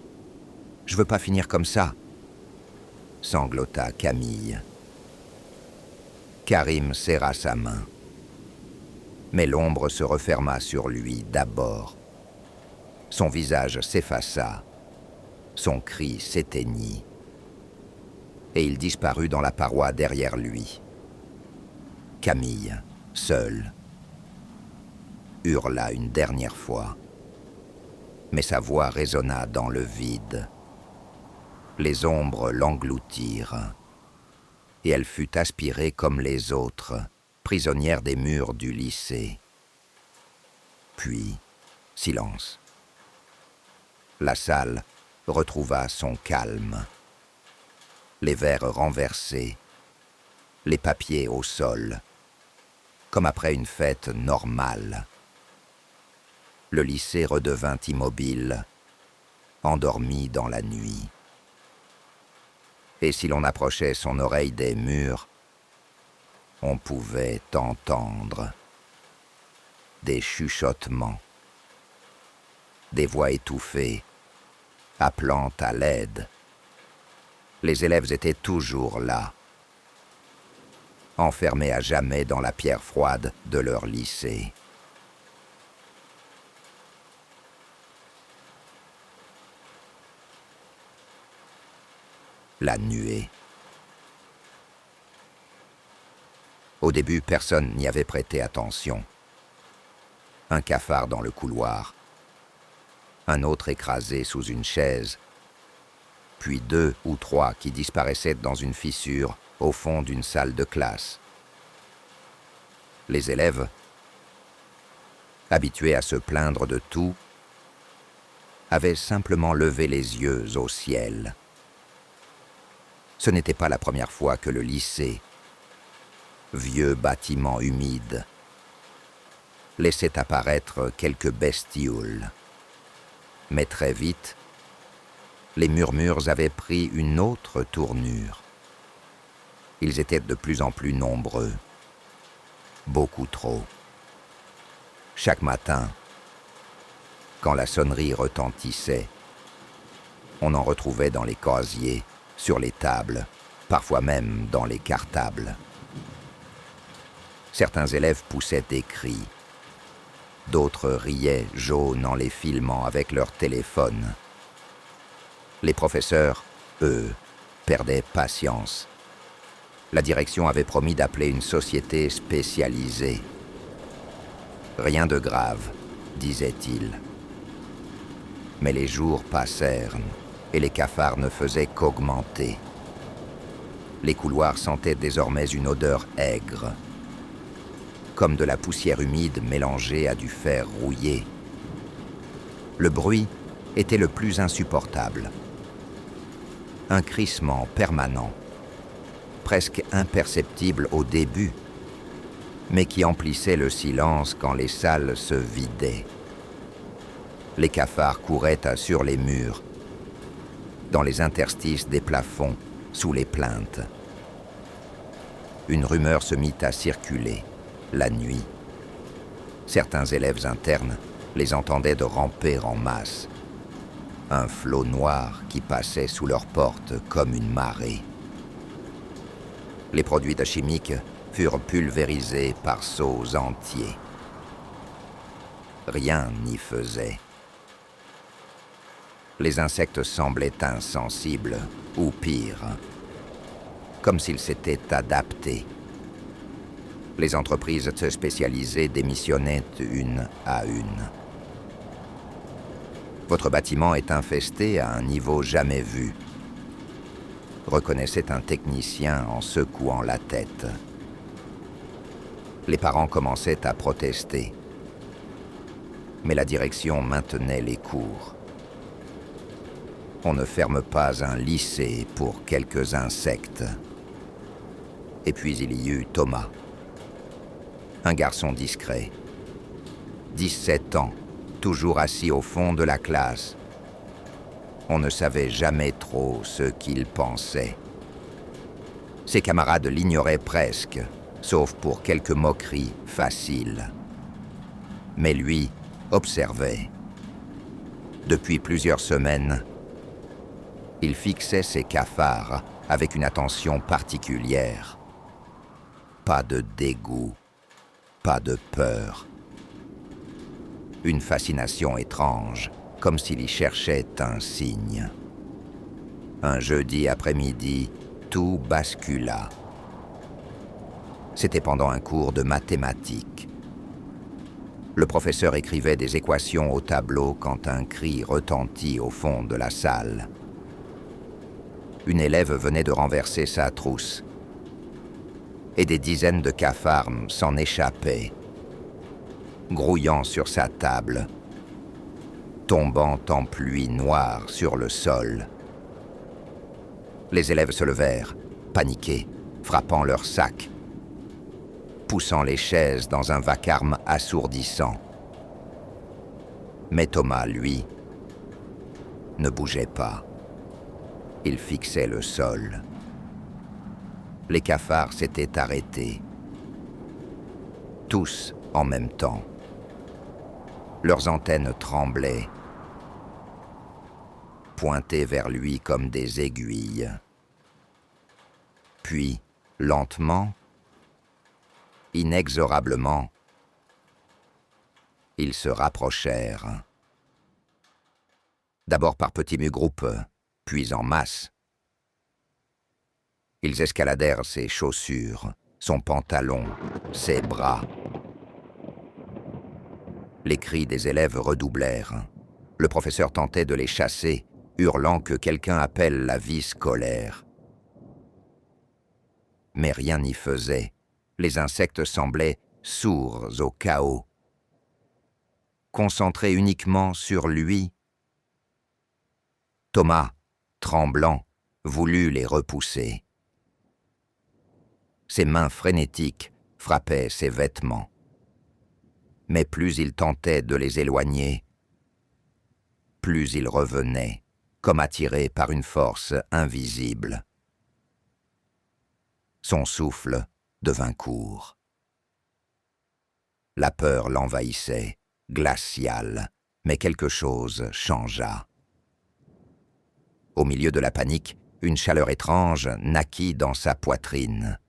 « Je veux pas finir comme ça !» sanglota Camille. Karim serra sa main. Mais l'ombre se referma sur lui d'abord. Son visage s'effaça, son cri s'éteignit, et il disparut dans la paroi derrière lui. Camille, seule, hurla une dernière fois, mais sa voix résonna dans le vide. Les ombres l'engloutirent, et elle fut aspirée comme les autres, prisonnière des murs du lycée. Puis, silence. La salle retrouva son calme. Les verres renversés, les papiers au sol, comme après une fête normale. Le lycée redevint immobile, endormi dans la nuit. Et si l'on approchait son oreille des murs, on pouvait entendre des chuchotements, des voix étouffées, appelant à l'aide. Les élèves étaient toujours là, enfermés à jamais dans la pierre froide de leur lycée. La nuée. Au début, personne n'y avait prêté attention. Un cafard dans le couloir. Un autre écrasé sous une chaise. Puis 2 ou 3 qui disparaissaient dans une fissure au fond d'une salle de classe. Les élèves, habitués à se plaindre de tout, avaient simplement levé les yeux au ciel. Ce n'était pas la première fois que le lycée, vieux bâtiment humide, laissait apparaître quelques bestioles. Mais très vite, les murmures avaient pris une autre tournure. Ils étaient de plus en plus nombreux, beaucoup trop. Chaque matin, quand la sonnerie retentissait, on en retrouvait dans les casiers, sur les tables, parfois même dans les cartables. Certains élèves poussaient des cris. D'autres riaient jaunes en les filmant avec leur téléphone. Les professeurs, eux, perdaient patience. La direction avait promis d'appeler une société spécialisée. Rien de grave, disait-il. Mais les jours passèrent et les cafards ne faisaient qu'augmenter. Les couloirs sentaient désormais une odeur aigre, comme de la poussière humide mélangée à du fer rouillé. Le bruit était le plus insupportable. Un crissement permanent, presque imperceptible au début, mais qui emplissait le silence quand les salles se vidaient. Les cafards couraient sur les murs, dans les interstices des plafonds, sous les plinthes. Une rumeur se mit à circuler, la nuit. Certains élèves internes les entendaient de ramper en masse. Un flot noir qui passait sous leurs portes comme une marée. Les produits chimiques furent pulvérisés par seaux entiers. Rien n'y faisait. Les insectes semblaient insensibles, ou pire, comme s'ils s'étaient adaptés. Les entreprises spécialisées démissionnaient une à une. Votre bâtiment est infesté à un niveau jamais vu, reconnaissait un technicien en secouant la tête. Les parents commençaient à protester, mais la direction maintenait les cours. On ne ferme pas un lycée pour quelques insectes. Et puis il y eut Thomas, un garçon discret, 17 ans, toujours assis au fond de la classe. On ne savait jamais trop ce qu'il pensait. Ses camarades l'ignoraient presque, sauf pour quelques moqueries faciles. Mais lui observait. Depuis plusieurs semaines, il fixait ses cafards avec une attention particulière. Pas de dégoût, pas de peur. Une fascination étrange, comme s'il y cherchait un signe. Un jeudi après-midi, tout bascula. C'était pendant un cours de mathématiques. Le professeur écrivait des équations au tableau quand un cri retentit au fond de la salle. Une élève venait de renverser sa trousse. Et des dizaines de cafards s'en échappaient, grouillant sur sa table, tombant en pluie noire sur le sol. Les élèves se levèrent, paniqués, frappant leurs sacs, poussant les chaises dans un vacarme assourdissant. Mais Thomas, lui, ne bougeait pas. Il fixait le sol. Les cafards s'étaient arrêtés. Tous en même temps. Leurs antennes tremblaient, pointées vers lui comme des aiguilles. Puis, lentement, inexorablement, ils se rapprochèrent. D'abord par petits groupes, puis en masse. Ils escaladèrent ses chaussures, son pantalon, ses bras. Les cris des élèves redoublèrent. Le professeur tentait de les chasser, hurlant que quelqu'un appelle la vie scolaire. Mais rien n'y faisait. Les insectes semblaient sourds au chaos. Concentrés uniquement sur lui, Thomas, tremblant, voulut les repousser. Ses mains frénétiques frappaient ses vêtements. Mais plus il tentait de les éloigner, plus ils revenaient, comme attirés par une force invisible. Son souffle devint court. La peur l'envahissait, glaciale, mais quelque chose changea. Au milieu de la panique, une chaleur étrange naquit dans sa poitrine.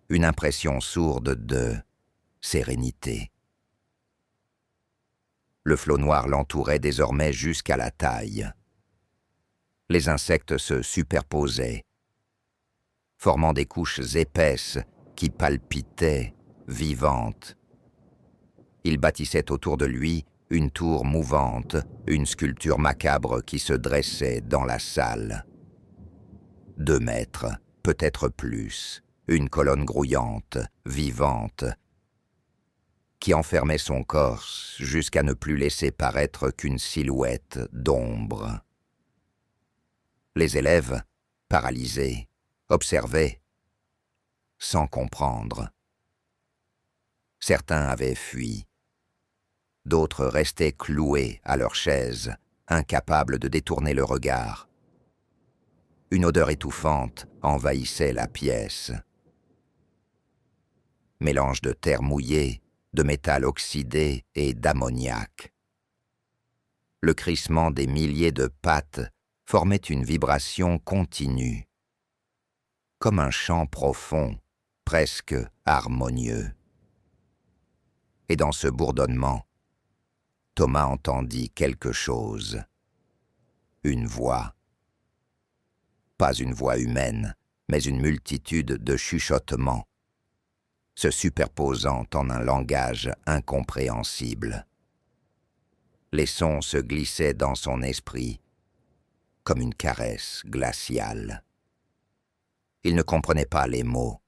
Une impression sourde de sérénité. Le flot noir l'entourait désormais jusqu'à la taille. Les insectes se superposaient, formant des couches épaisses qui palpitaient, vivantes. Il bâtissait autour de lui une tour mouvante, une sculpture macabre qui se dressait dans la salle. 2 mètres, peut-être plus, une colonne grouillante, vivante, qui enfermait son corps jusqu'à ne plus laisser paraître qu'une silhouette d'ombre. Les élèves, paralysés, observaient, sans comprendre. Certains avaient fui. D'autres restaient cloués à leurs chaises, incapables de détourner le regard. Une odeur étouffante envahissait la pièce. Mélange de terre mouillée, de métal oxydé et d'ammoniac. Le crissement des milliers de pattes formait une vibration continue, comme un chant profond, presque harmonieux. Et dans ce bourdonnement, Thomas entendit quelque chose. Une voix. Pas une voix humaine, mais une multitude de chuchotements, se superposant en un langage incompréhensible. Les sons se glissaient dans son esprit, comme une caresse glaciale. Il ne comprenait pas les mots,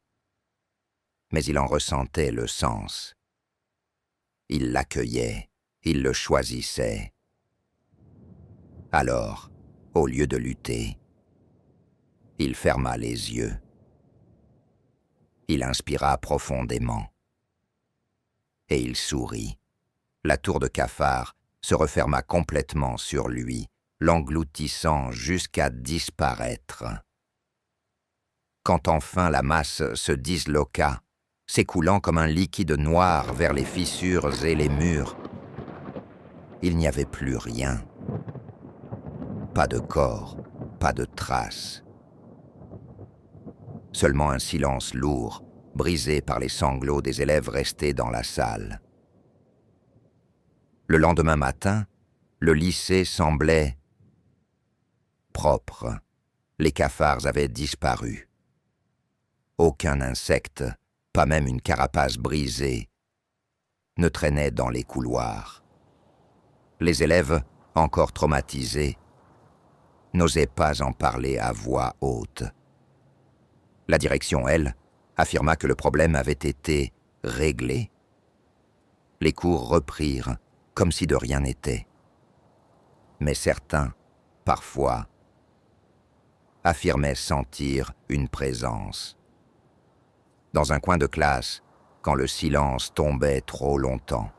mais il en ressentait le sens. Il l'accueillait, il le choisissait. Alors, au lieu de lutter, il ferma les yeux. Il inspira profondément. Et il sourit. La tour de cafard se referma complètement sur lui, l'engloutissant jusqu'à disparaître. Quand enfin la masse se disloqua, s'écoulant comme un liquide noir vers les fissures et les murs, il n'y avait plus rien. Pas de corps, pas de traces. Seulement un silence lourd, brisé par les sanglots des élèves restés dans la salle. Le lendemain matin, le lycée semblait propre. Les cafards avaient disparu. Aucun insecte, pas même une carapace brisée, ne traînait dans les couloirs. Les élèves, encore traumatisés, n'osaient pas en parler à voix haute. La direction, elle, affirma que le problème avait été réglé. Les cours reprirent, comme si de rien n'était. Mais certains, parfois, affirmaient sentir une présence. Dans un coin de classe, quand le silence tombait trop longtemps.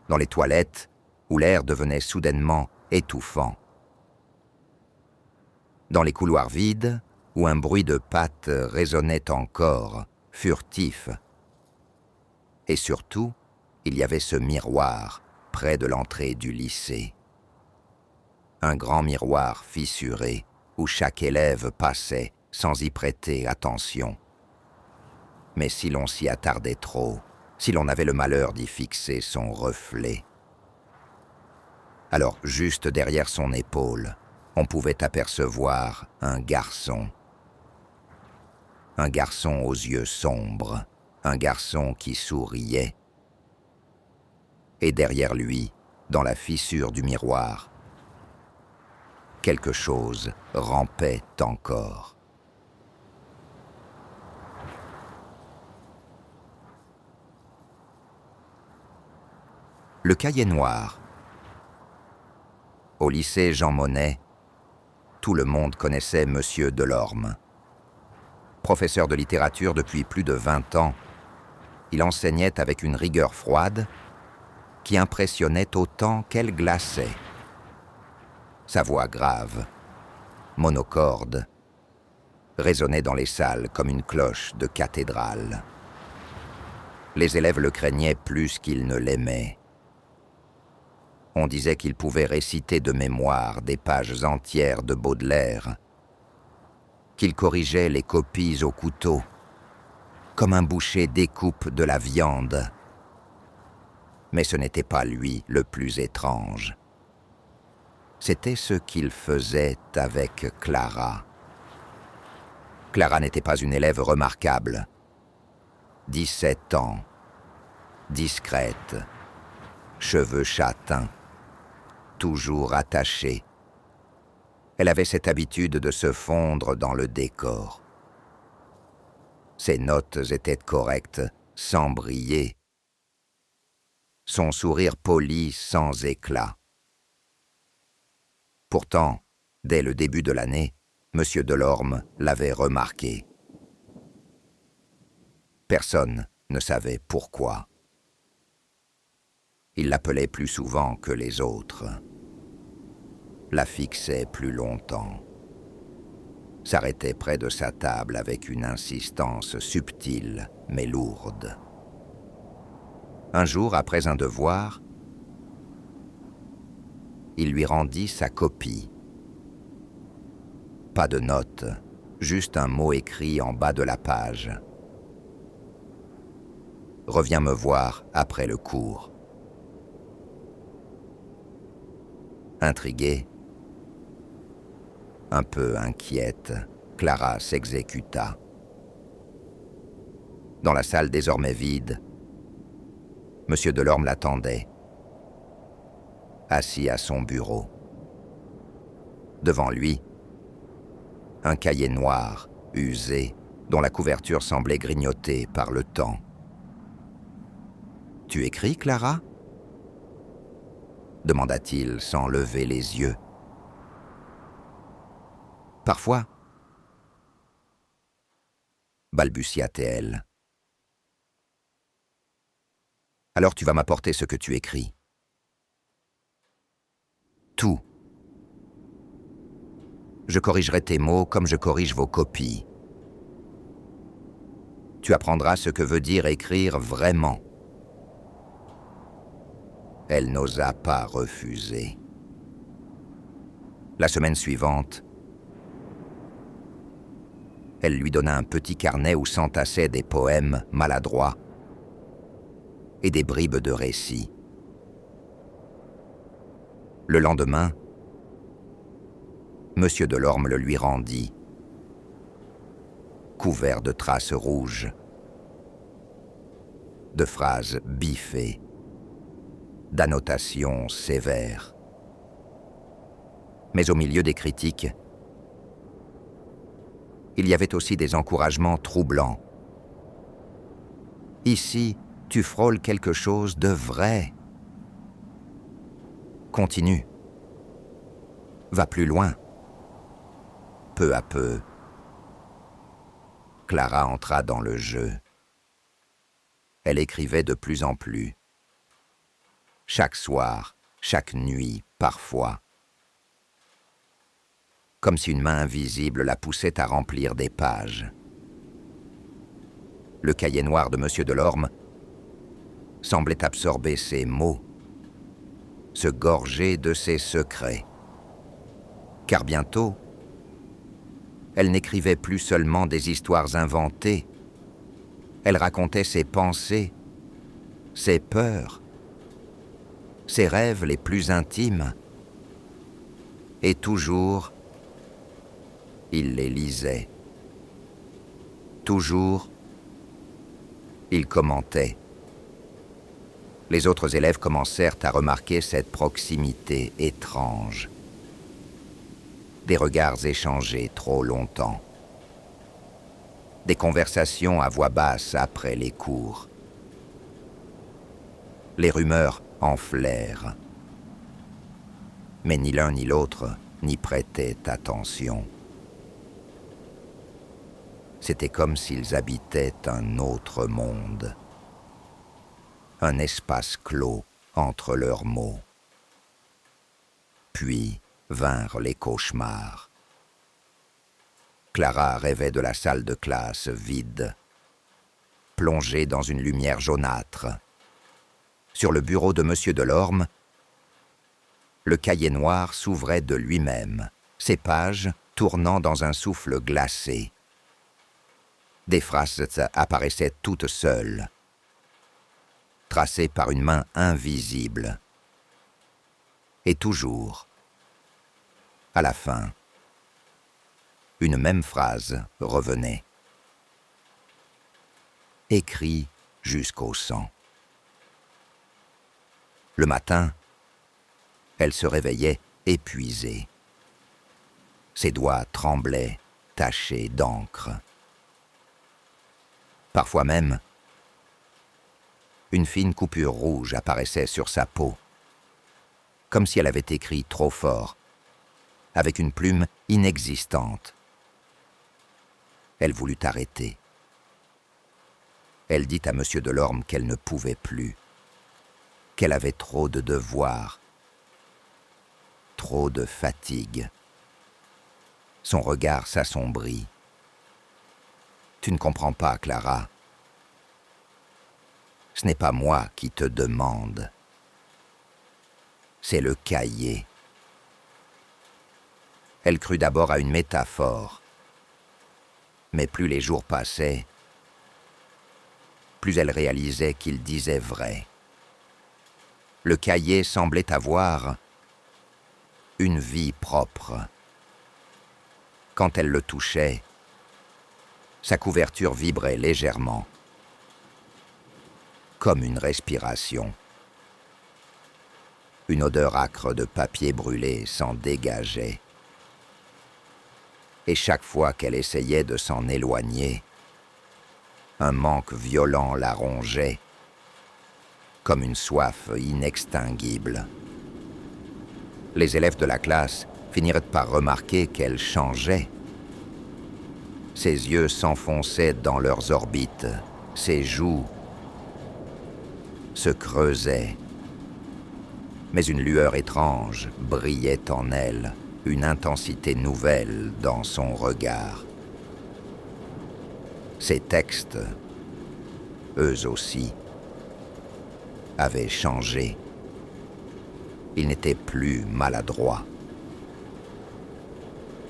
Dans les toilettes, où l'air devenait soudainement étouffant. Dans les couloirs vides, où un bruit de pattes résonnait encore, furtif. Et surtout, il y avait ce miroir près de l'entrée du lycée. Un grand miroir fissuré où chaque élève passait sans y prêter attention. Mais si l'on s'y attardait trop, si l'on avait le malheur d'y fixer son reflet, alors juste derrière son épaule, on pouvait apercevoir un garçon. Un garçon aux yeux sombres, un garçon qui souriait, Et derrière lui, dans la fissure du miroir, quelque chose rampait encore. Le cahier noir. Au lycée Jean Monnet, tout le monde connaissait Monsieur Delorme. Professeur de littérature depuis plus de 20 ans, il enseignait avec une rigueur froide qui impressionnait autant qu'elle glaçait. Sa voix grave, monocorde, résonnait dans les salles comme une cloche de cathédrale. Les élèves le craignaient plus qu'ils ne l'aimaient. On disait qu'il pouvait réciter de mémoire des pages entières de Baudelaire, qu'il corrigeait les copies au couteau, comme un boucher découpe de la viande. Mais ce n'était pas lui le plus étrange. C'était ce qu'il faisait avec Clara. Clara n'était pas une élève remarquable. 17 ans, discrète, cheveux châtains, toujours attachée. Elle avait cette habitude de se fondre dans le décor. Ses notes étaient correctes, sans briller. Son sourire poli, sans éclat. Pourtant, dès le début de l'année, M. Delorme l'avait remarqué. Personne ne savait pourquoi. Il l'appelait plus souvent que les autres. La fixait plus longtemps. S'arrêtait près de sa table avec une insistance subtile mais lourde. Un jour, après un devoir, il lui rendit sa copie. Pas de note, juste un mot écrit en bas de la page. « Reviens me voir après le cours. » Intriguée, un peu inquiète, Clara s'exécuta. Dans la salle désormais vide, M. Delorme l'attendait, assis à son bureau. Devant lui, un cahier noir, usé, dont la couverture semblait grignotée par le temps. « Tu écris, Clara ?» demanda-t-il sans lever les yeux. « Parfois, » balbutia-t-elle. « Alors tu vas m'apporter ce que tu écris. » Tout. Je corrigerai tes mots comme je corrige vos copies. Tu apprendras ce que veut dire écrire vraiment. Elle n'osa pas refuser. La semaine suivante, elle lui donna un petit carnet où s'entassaient des poèmes maladroits et des bribes de récits. Le lendemain, M. Delorme le lui rendit, couvert de traces rouges, de phrases biffées, d'annotations sévères. Mais au milieu des critiques, il y avait aussi des encouragements troublants. Ici, tu frôles quelque chose de vrai. Continue. Va plus loin. Peu à peu, Clara entra dans le jeu. Elle écrivait de plus en plus. Chaque soir, chaque nuit, parfois. Comme si une main invisible la poussait à remplir des pages. Le cahier noir de M. Delorme semblait absorber ses mots, se gorger de ses secrets. Car bientôt, elle n'écrivait plus seulement des histoires inventées, elle racontait ses pensées, ses peurs, ses rêves les plus intimes. Et toujours, il les lisait. Toujours, il commentait. Les autres élèves commencèrent à remarquer cette proximité étrange. Des regards échangés trop longtemps. Des conversations à voix basse après les cours. Les rumeurs enflèrent. Mais ni l'un ni l'autre n'y prêtaient attention. C'était comme s'ils habitaient un autre monde. Un espace clos entre leurs mots. Puis vinrent les cauchemars. Clara rêvait de la salle de classe vide, plongée dans une lumière jaunâtre. Sur le bureau de M. Delorme, le cahier noir s'ouvrait de lui-même, ses pages tournant dans un souffle glacé. Des phrases apparaissaient toutes seules, tracées par une main invisible. Et toujours, à la fin, une même phrase revenait. Écrit jusqu'au sang. Le matin, elle se réveillait épuisée. Ses doigts tremblaient, tachés d'encre. Parfois même, une fine coupure rouge apparaissait sur sa peau, comme si elle avait écrit trop fort, avec une plume inexistante. Elle voulut arrêter. Elle dit à M. Delorme qu'elle ne pouvait plus, qu'elle avait trop de devoirs, trop de fatigue. Son regard s'assombrit. « Tu ne comprends pas, Clara. Ce n'est pas moi qui te demande. C'est le cahier. » Elle crut d'abord à une métaphore. Mais plus les jours passaient, plus elle réalisait qu'il disait vrai. Le cahier semblait avoir une vie propre. Quand elle le touchait, sa couverture vibrait légèrement, comme une respiration. Une odeur âcre de papier brûlé s'en dégageait. Et chaque fois qu'elle essayait de s'en éloigner, un manque violent la rongeait, comme une soif inextinguible. Les élèves de la classe finirent par remarquer qu'elle changeait. Ses yeux s'enfonçaient dans leurs orbites, ses joues se creusaient. Mais une lueur étrange brillait en elle, une intensité nouvelle dans son regard. Ses textes, eux aussi, avaient changé. Ils n'étaient plus maladroits.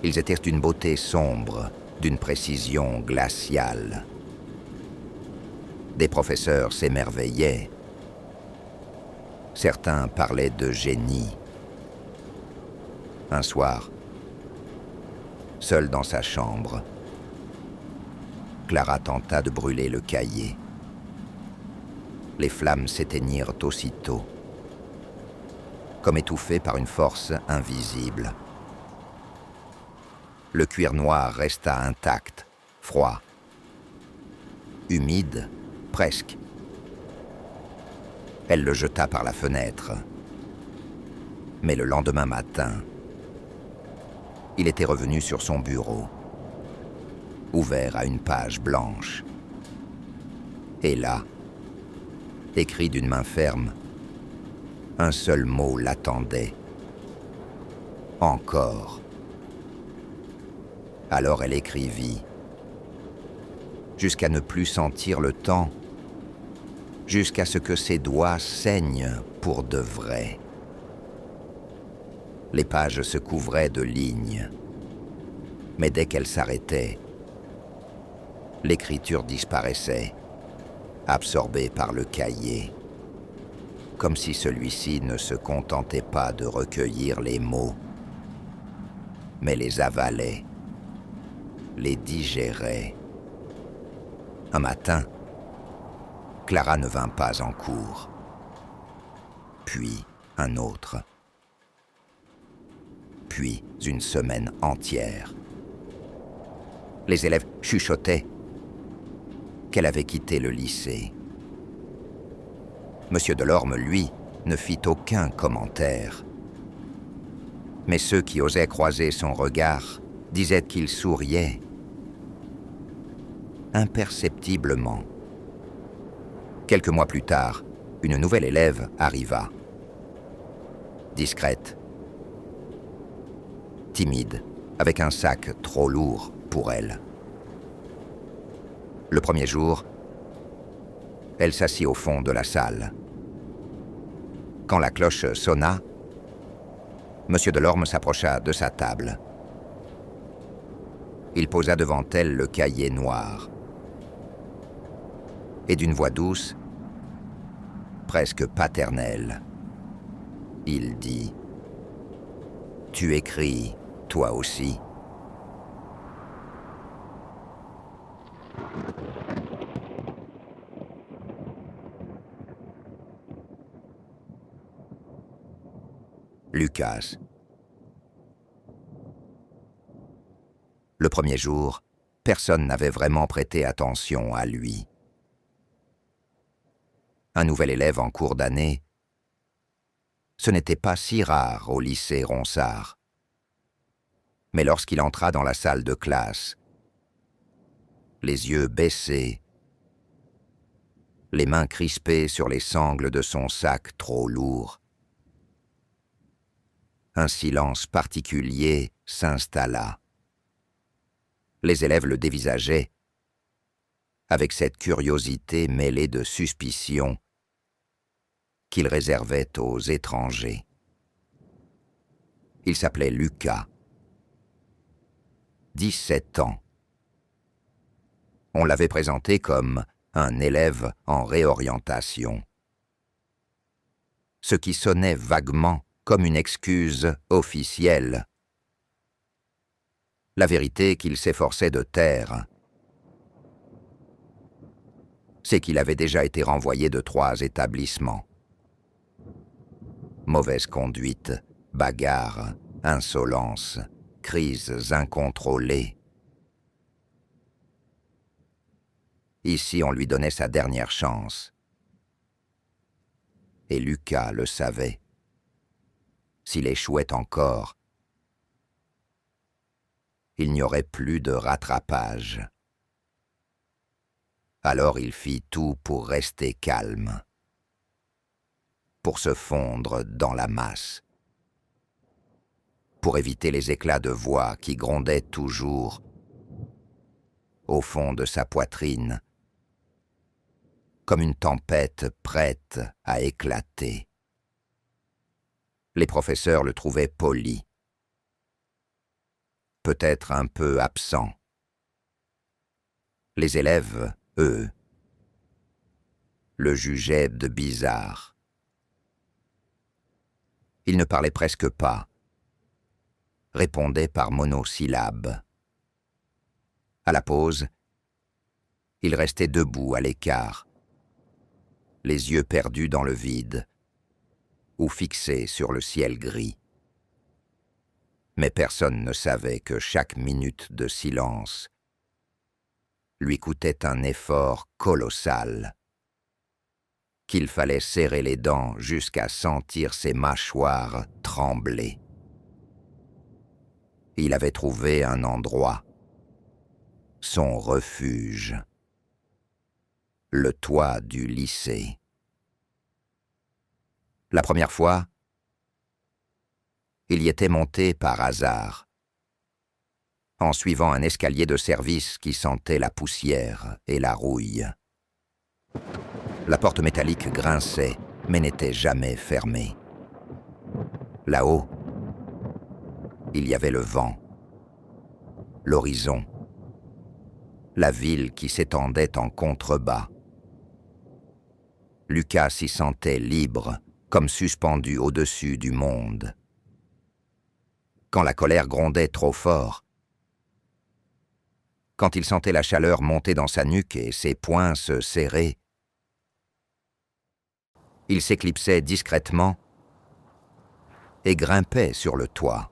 Ils étaient d'une beauté sombre, d'une précision glaciale. Des professeurs s'émerveillaient. Certains parlaient de génie. Un soir, seule dans sa chambre, Clara tenta de brûler le cahier. Les flammes s'éteignirent aussitôt, comme étouffées par une force invisible. Le cuir noir resta intact, froid, humide, presque. Elle le jeta par la fenêtre. Mais le lendemain matin, il était revenu sur son bureau, ouvert à une page blanche. Et là, écrit d'une main ferme, un seul mot l'attendait. Encore. Alors elle écrivit, jusqu'à ne plus sentir le temps, jusqu'à ce que ses doigts saignent pour de vrai. Les pages se couvraient de lignes, mais dès qu'elles s'arrêtaient, l'écriture disparaissait, absorbée par le cahier, comme si celui-ci ne se contentait pas de recueillir les mots, mais les avalait, les digérait. Un matin, Clara ne vint pas en cours. puis un autre. Puis une semaine entière. Les élèves chuchotaient qu'elle avait quitté le lycée. Monsieur Delorme, lui, ne fit aucun commentaire. Mais ceux qui osaient croiser son regard disaient qu'il souriait imperceptiblement. Quelques mois plus tard, une nouvelle élève arriva. Discrète, timide, avec un sac trop lourd pour elle. Le premier jour, elle s'assit au fond de la salle. Quand la cloche sonna, Monsieur Delorme s'approcha de sa table. Il posa devant elle le cahier noir. Et d'une voix douce, presque paternelle, il dit « Tu écris, toi aussi ?» Lucas. Le premier jour, personne n'avait vraiment prêté attention à lui. Un nouvel élève en cours d'année, ce n'était pas si rare au lycée Ronsard. Mais lorsqu'il entra dans la salle de classe, les yeux baissés, les mains crispées sur les sangles de son sac trop lourd, un silence particulier s'installa. Les élèves le dévisageaient avec cette curiosité mêlée de suspicion qu'il réservait aux étrangers. Il s'appelait Lucas. 17 ans. On l'avait présenté comme un élève en réorientation. Ce qui sonnait vaguement comme une excuse officielle. La vérité qu'il s'efforçait de taire, c'est qu'il avait déjà été renvoyé de 3 établissements. Mauvaise conduite, bagarre, insolence, crises incontrôlées. Ici, on lui donnait sa dernière chance. Et Lucas le savait. S'il échouait encore, il n'y aurait plus de rattrapage. Alors il fit tout pour rester calme, pour se fondre dans la masse, pour éviter les éclats de voix qui grondaient toujours au fond de sa poitrine, comme une tempête prête à éclater. Les professeurs le trouvaient poli, peut-être un peu absent. Les élèves, eux, le jugeaient de bizarre. Il ne parlait presque pas, répondait par monosyllabes. À la pause, il restait debout à l'écart, les yeux perdus dans le vide, ou fixés sur le ciel gris. Mais personne ne savait que chaque minute de silence lui coûtait un effort colossal, qu'il fallait serrer les dents jusqu'à sentir ses mâchoires trembler. Il avait trouvé un endroit, son refuge, le toit du lycée. La première fois, il y était monté par hasard, en suivant un escalier de service qui sentait la poussière et la rouille. La porte métallique grinçait, mais n'était jamais fermée. Là-haut, il y avait le vent, l'horizon, la ville qui s'étendait en contrebas. Lucas s'y sentait libre, comme suspendu au-dessus du monde. Quand la colère grondait trop fort, quand il sentait la chaleur monter dans sa nuque et ses poings se serrer, Il s'éclipsait discrètement et grimpait sur le toit.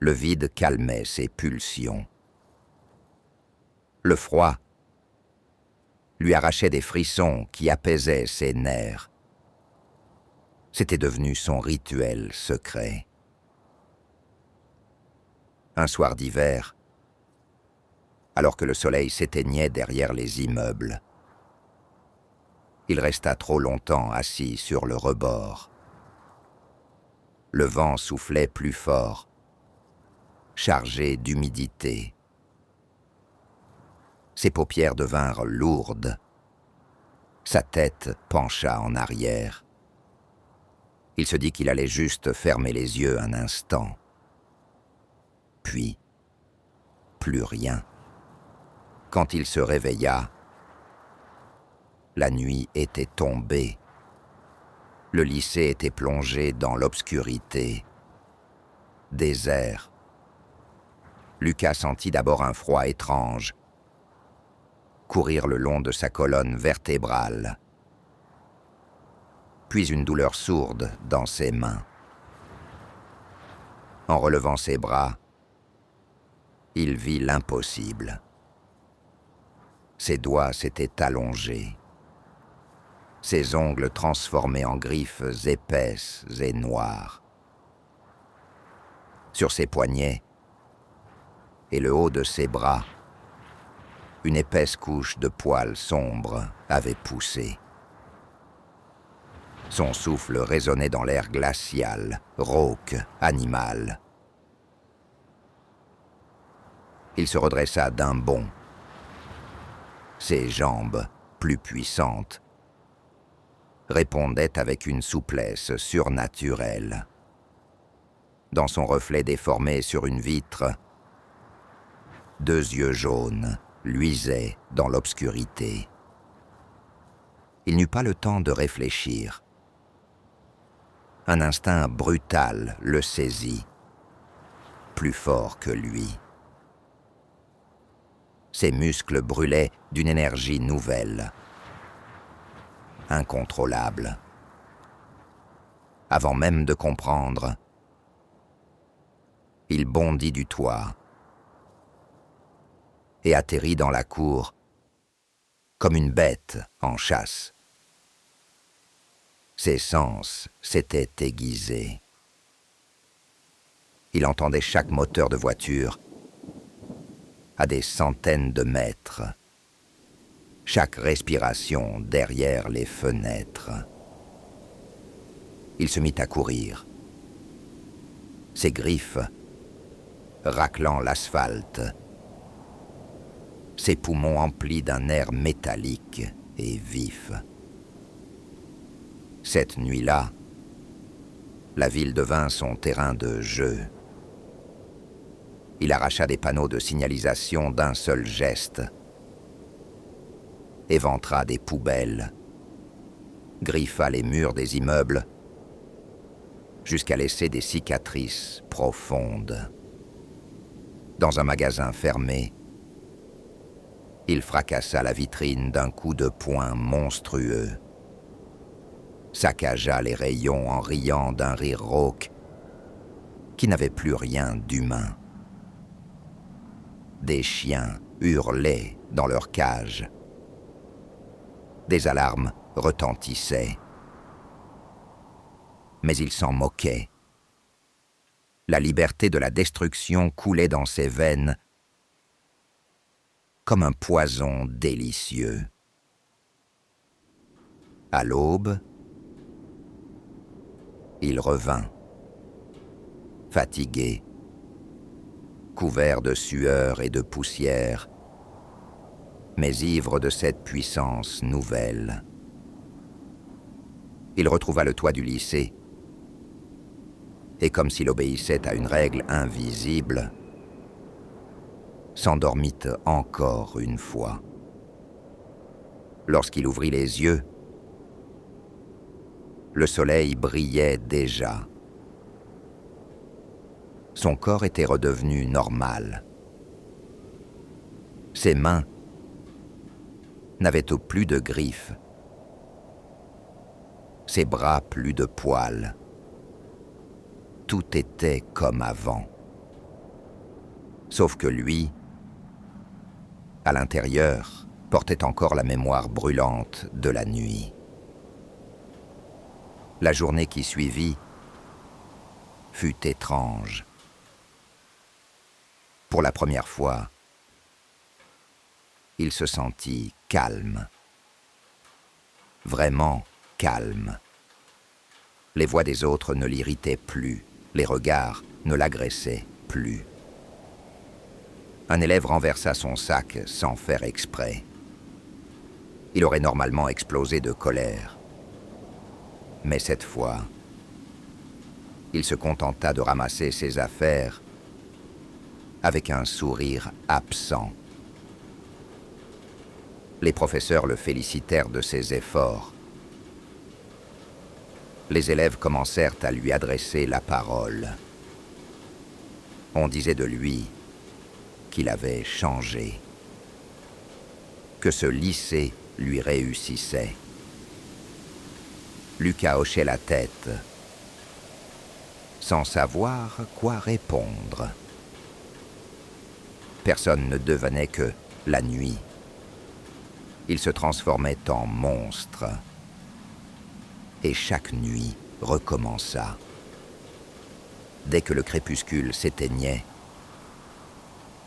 Le vide calmait ses pulsions. Le froid lui arrachait des frissons qui apaisaient ses nerfs. C'était devenu son rituel secret. Un soir d'hiver, alors que le soleil s'éteignait derrière les immeubles, il resta trop longtemps assis sur le rebord. Le vent soufflait plus fort, chargé d'humidité. Ses paupières devinrent lourdes. Sa tête pencha en arrière. Il se dit qu'il allait juste fermer les yeux un instant. Puis, plus rien. Quand il se réveilla, la nuit était tombée. Le lycée était plongé dans l'obscurité. Désert. Lucas sentit d'abord un froid étrange courir le long de sa colonne vertébrale, puis une douleur sourde dans ses mains. En relevant ses bras, il vit l'impossible. Ses doigts s'étaient allongés, ses ongles transformés en griffes épaisses et noires. Sur ses poignets et le haut de ses bras, une épaisse couche de poils sombres avait poussé. Son souffle résonnait dans l'air glacial, rauque, animal. Il se redressa d'un bond. Ses jambes, plus puissantes, répondaient avec une souplesse surnaturelle. Dans son reflet déformé sur une vitre, 2 yeux jaunes luisaient dans l'obscurité. Il n'eut pas le temps de réfléchir. Un instinct brutal le saisit, plus fort que lui. Ses muscles brûlaient d'une énergie nouvelle, incontrôlable. Avant même de comprendre, il bondit du toit et atterrit dans la cour comme une bête en chasse. Ses sens s'étaient aiguisés. Il entendait chaque moteur de voiture à des centaines de mètres, chaque respiration derrière les fenêtres. Il se mit à courir, ses griffes raclant l'asphalte, ses poumons emplis d'un air métallique et vif. Cette nuit-là, la ville devint son terrain de jeu. Il arracha des panneaux de signalisation d'un seul geste, éventra des poubelles, griffa les murs des immeubles, jusqu'à laisser des cicatrices profondes. Dans un magasin fermé, il fracassa la vitrine d'un coup de poing monstrueux, saccagea les rayons en riant d'un rire rauque qui n'avait plus rien d'humain. Des chiens hurlaient dans leur cage. Des alarmes retentissaient. Mais il s'en moquait. La liberté de la destruction coulait dans ses veines comme un poison délicieux. À l'aube, il revint, fatigué, couvert de sueur et de poussière, mais ivre de cette puissance nouvelle. Il retrouva le toit du lycée, et comme s'il obéissait à une règle invisible, s'endormit encore une fois. Lorsqu'il ouvrit les yeux, le soleil brillait déjà. Son corps était redevenu normal. Ses mains n'avaient plus de griffes ses bras plus de poils. Tout était comme avant. Sauf que lui, à l'intérieur, portait encore la mémoire brûlante de la nuit. La journée qui suivit fut étrange. Pour la première fois, il se sentit calme. Vraiment calme. Les voix des autres ne l'irritaient plus, les regards ne l'agressaient plus. Un élève renversa son sac sans faire exprès. Il aurait normalement explosé de colère. Mais cette fois, il se contenta de ramasser ses affaires avec un sourire absent. Les professeurs le félicitèrent de ses efforts. Les élèves commencèrent à lui adresser la parole. On disait de lui qu'il avait changé, que ce lycée lui réussissait. Lucas hochait la tête, sans savoir quoi répondre. Personne ne devinait que, la nuit, il se transformait en monstre. Et chaque nuit recommença. Dès que le crépuscule s'éteignait,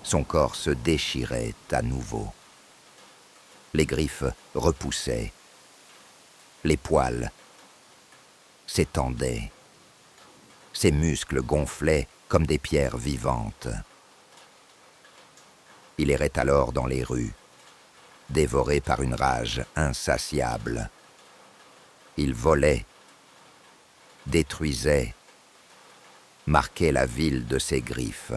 son corps se déchirait à nouveau. Les griffes repoussaient, les poils s'étendaient, ses muscles gonflaient comme des pierres vivantes. Il errait alors dans les rues, dévoré par une rage insatiable. Il volait, détruisait, marquait la ville de ses griffes.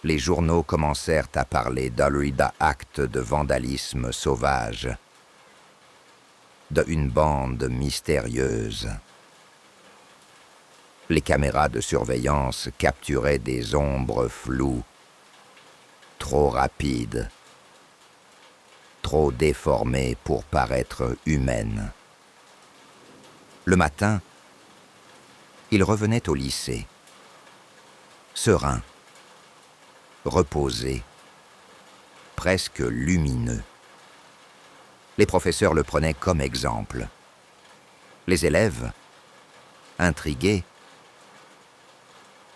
Les journaux commencèrent à parler d'actes de vandalisme sauvage, d'une bande mystérieuse. Les caméras de surveillance capturaient des ombres floues, trop rapides, trop déformées pour paraître humaines. Le matin, il revenait au lycée, serein, reposé, presque lumineux. Les professeurs le prenaient comme exemple. Les élèves, intrigués,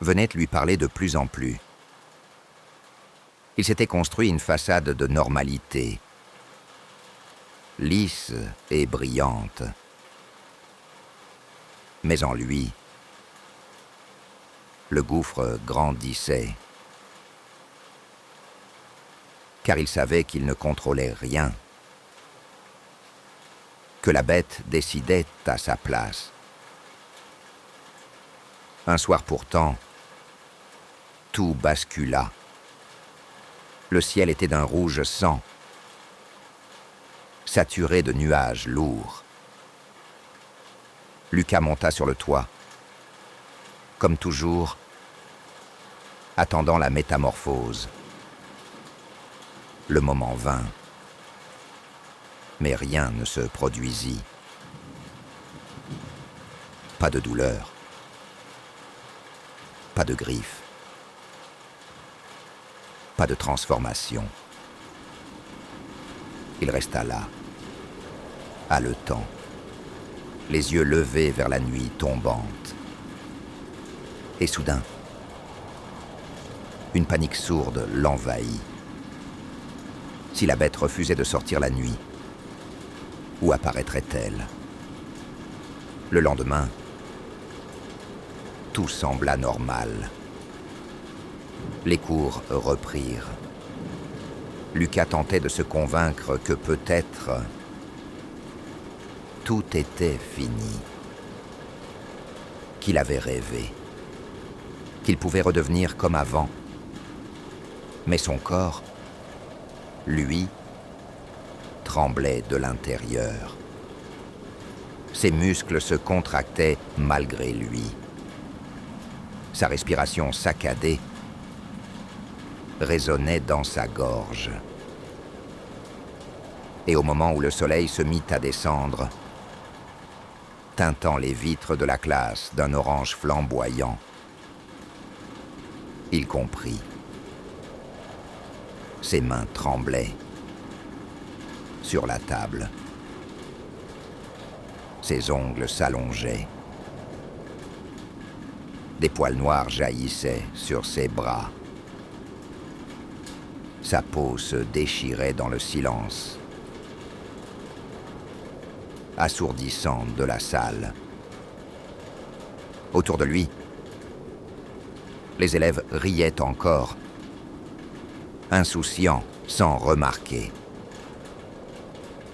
venaient lui parler de plus en plus. Il s'était construit une façade de normalité, lisse et brillante. Mais en lui, le gouffre grandissait, car il savait qu'il ne contrôlait rien, que la bête décidait à sa place. Un soir pourtant, tout bascula. Le ciel était d'un rouge sang, saturé de nuages lourds. Lucas monta sur le toit, comme toujours, attendant la métamorphose. Le moment vint, mais rien ne se produisit. Pas de douleur, pas de griffes, pas de transformation. Il resta là, haletant, les yeux levés vers la nuit tombante. Et soudain, une panique sourde l'envahit. Si la bête refusait de sortir la nuit, où apparaîtrait-elle? Le lendemain, tout sembla normal. Les cours reprirent. Lucas tentait de se convaincre que peut-être tout était fini, qu'il avait rêvé, qu'il pouvait redevenir comme avant. Mais son corps, lui, tremblait de l'intérieur. Ses muscles se contractaient malgré lui. Sa respiration saccadée résonnait dans sa gorge. Et au moment où le soleil se mit à descendre, teintant les vitres de la classe d'un orange flamboyant. Il comprit. Ses mains tremblaient. Sur la table. Ses ongles s'allongeaient. Des poils noirs jaillissaient sur ses bras. Sa peau se déchirait dans le silence assourdissant de la salle. Autour de lui, les élèves riaient encore, insouciants, sans remarquer.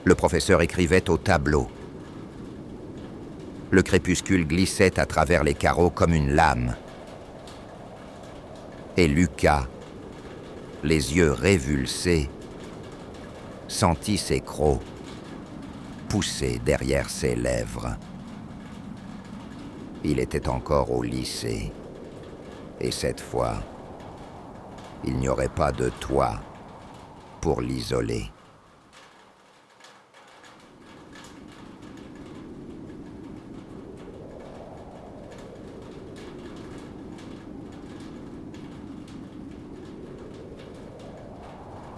Le professeur écrivait au tableau. Le crépuscule glissait à travers les carreaux comme une lame. Et Lucas, les yeux révulsés, sentit ses crocs pousser derrière ses lèvres. Il était encore au lycée. Et cette fois, il n'y aurait pas de toit pour l'isoler.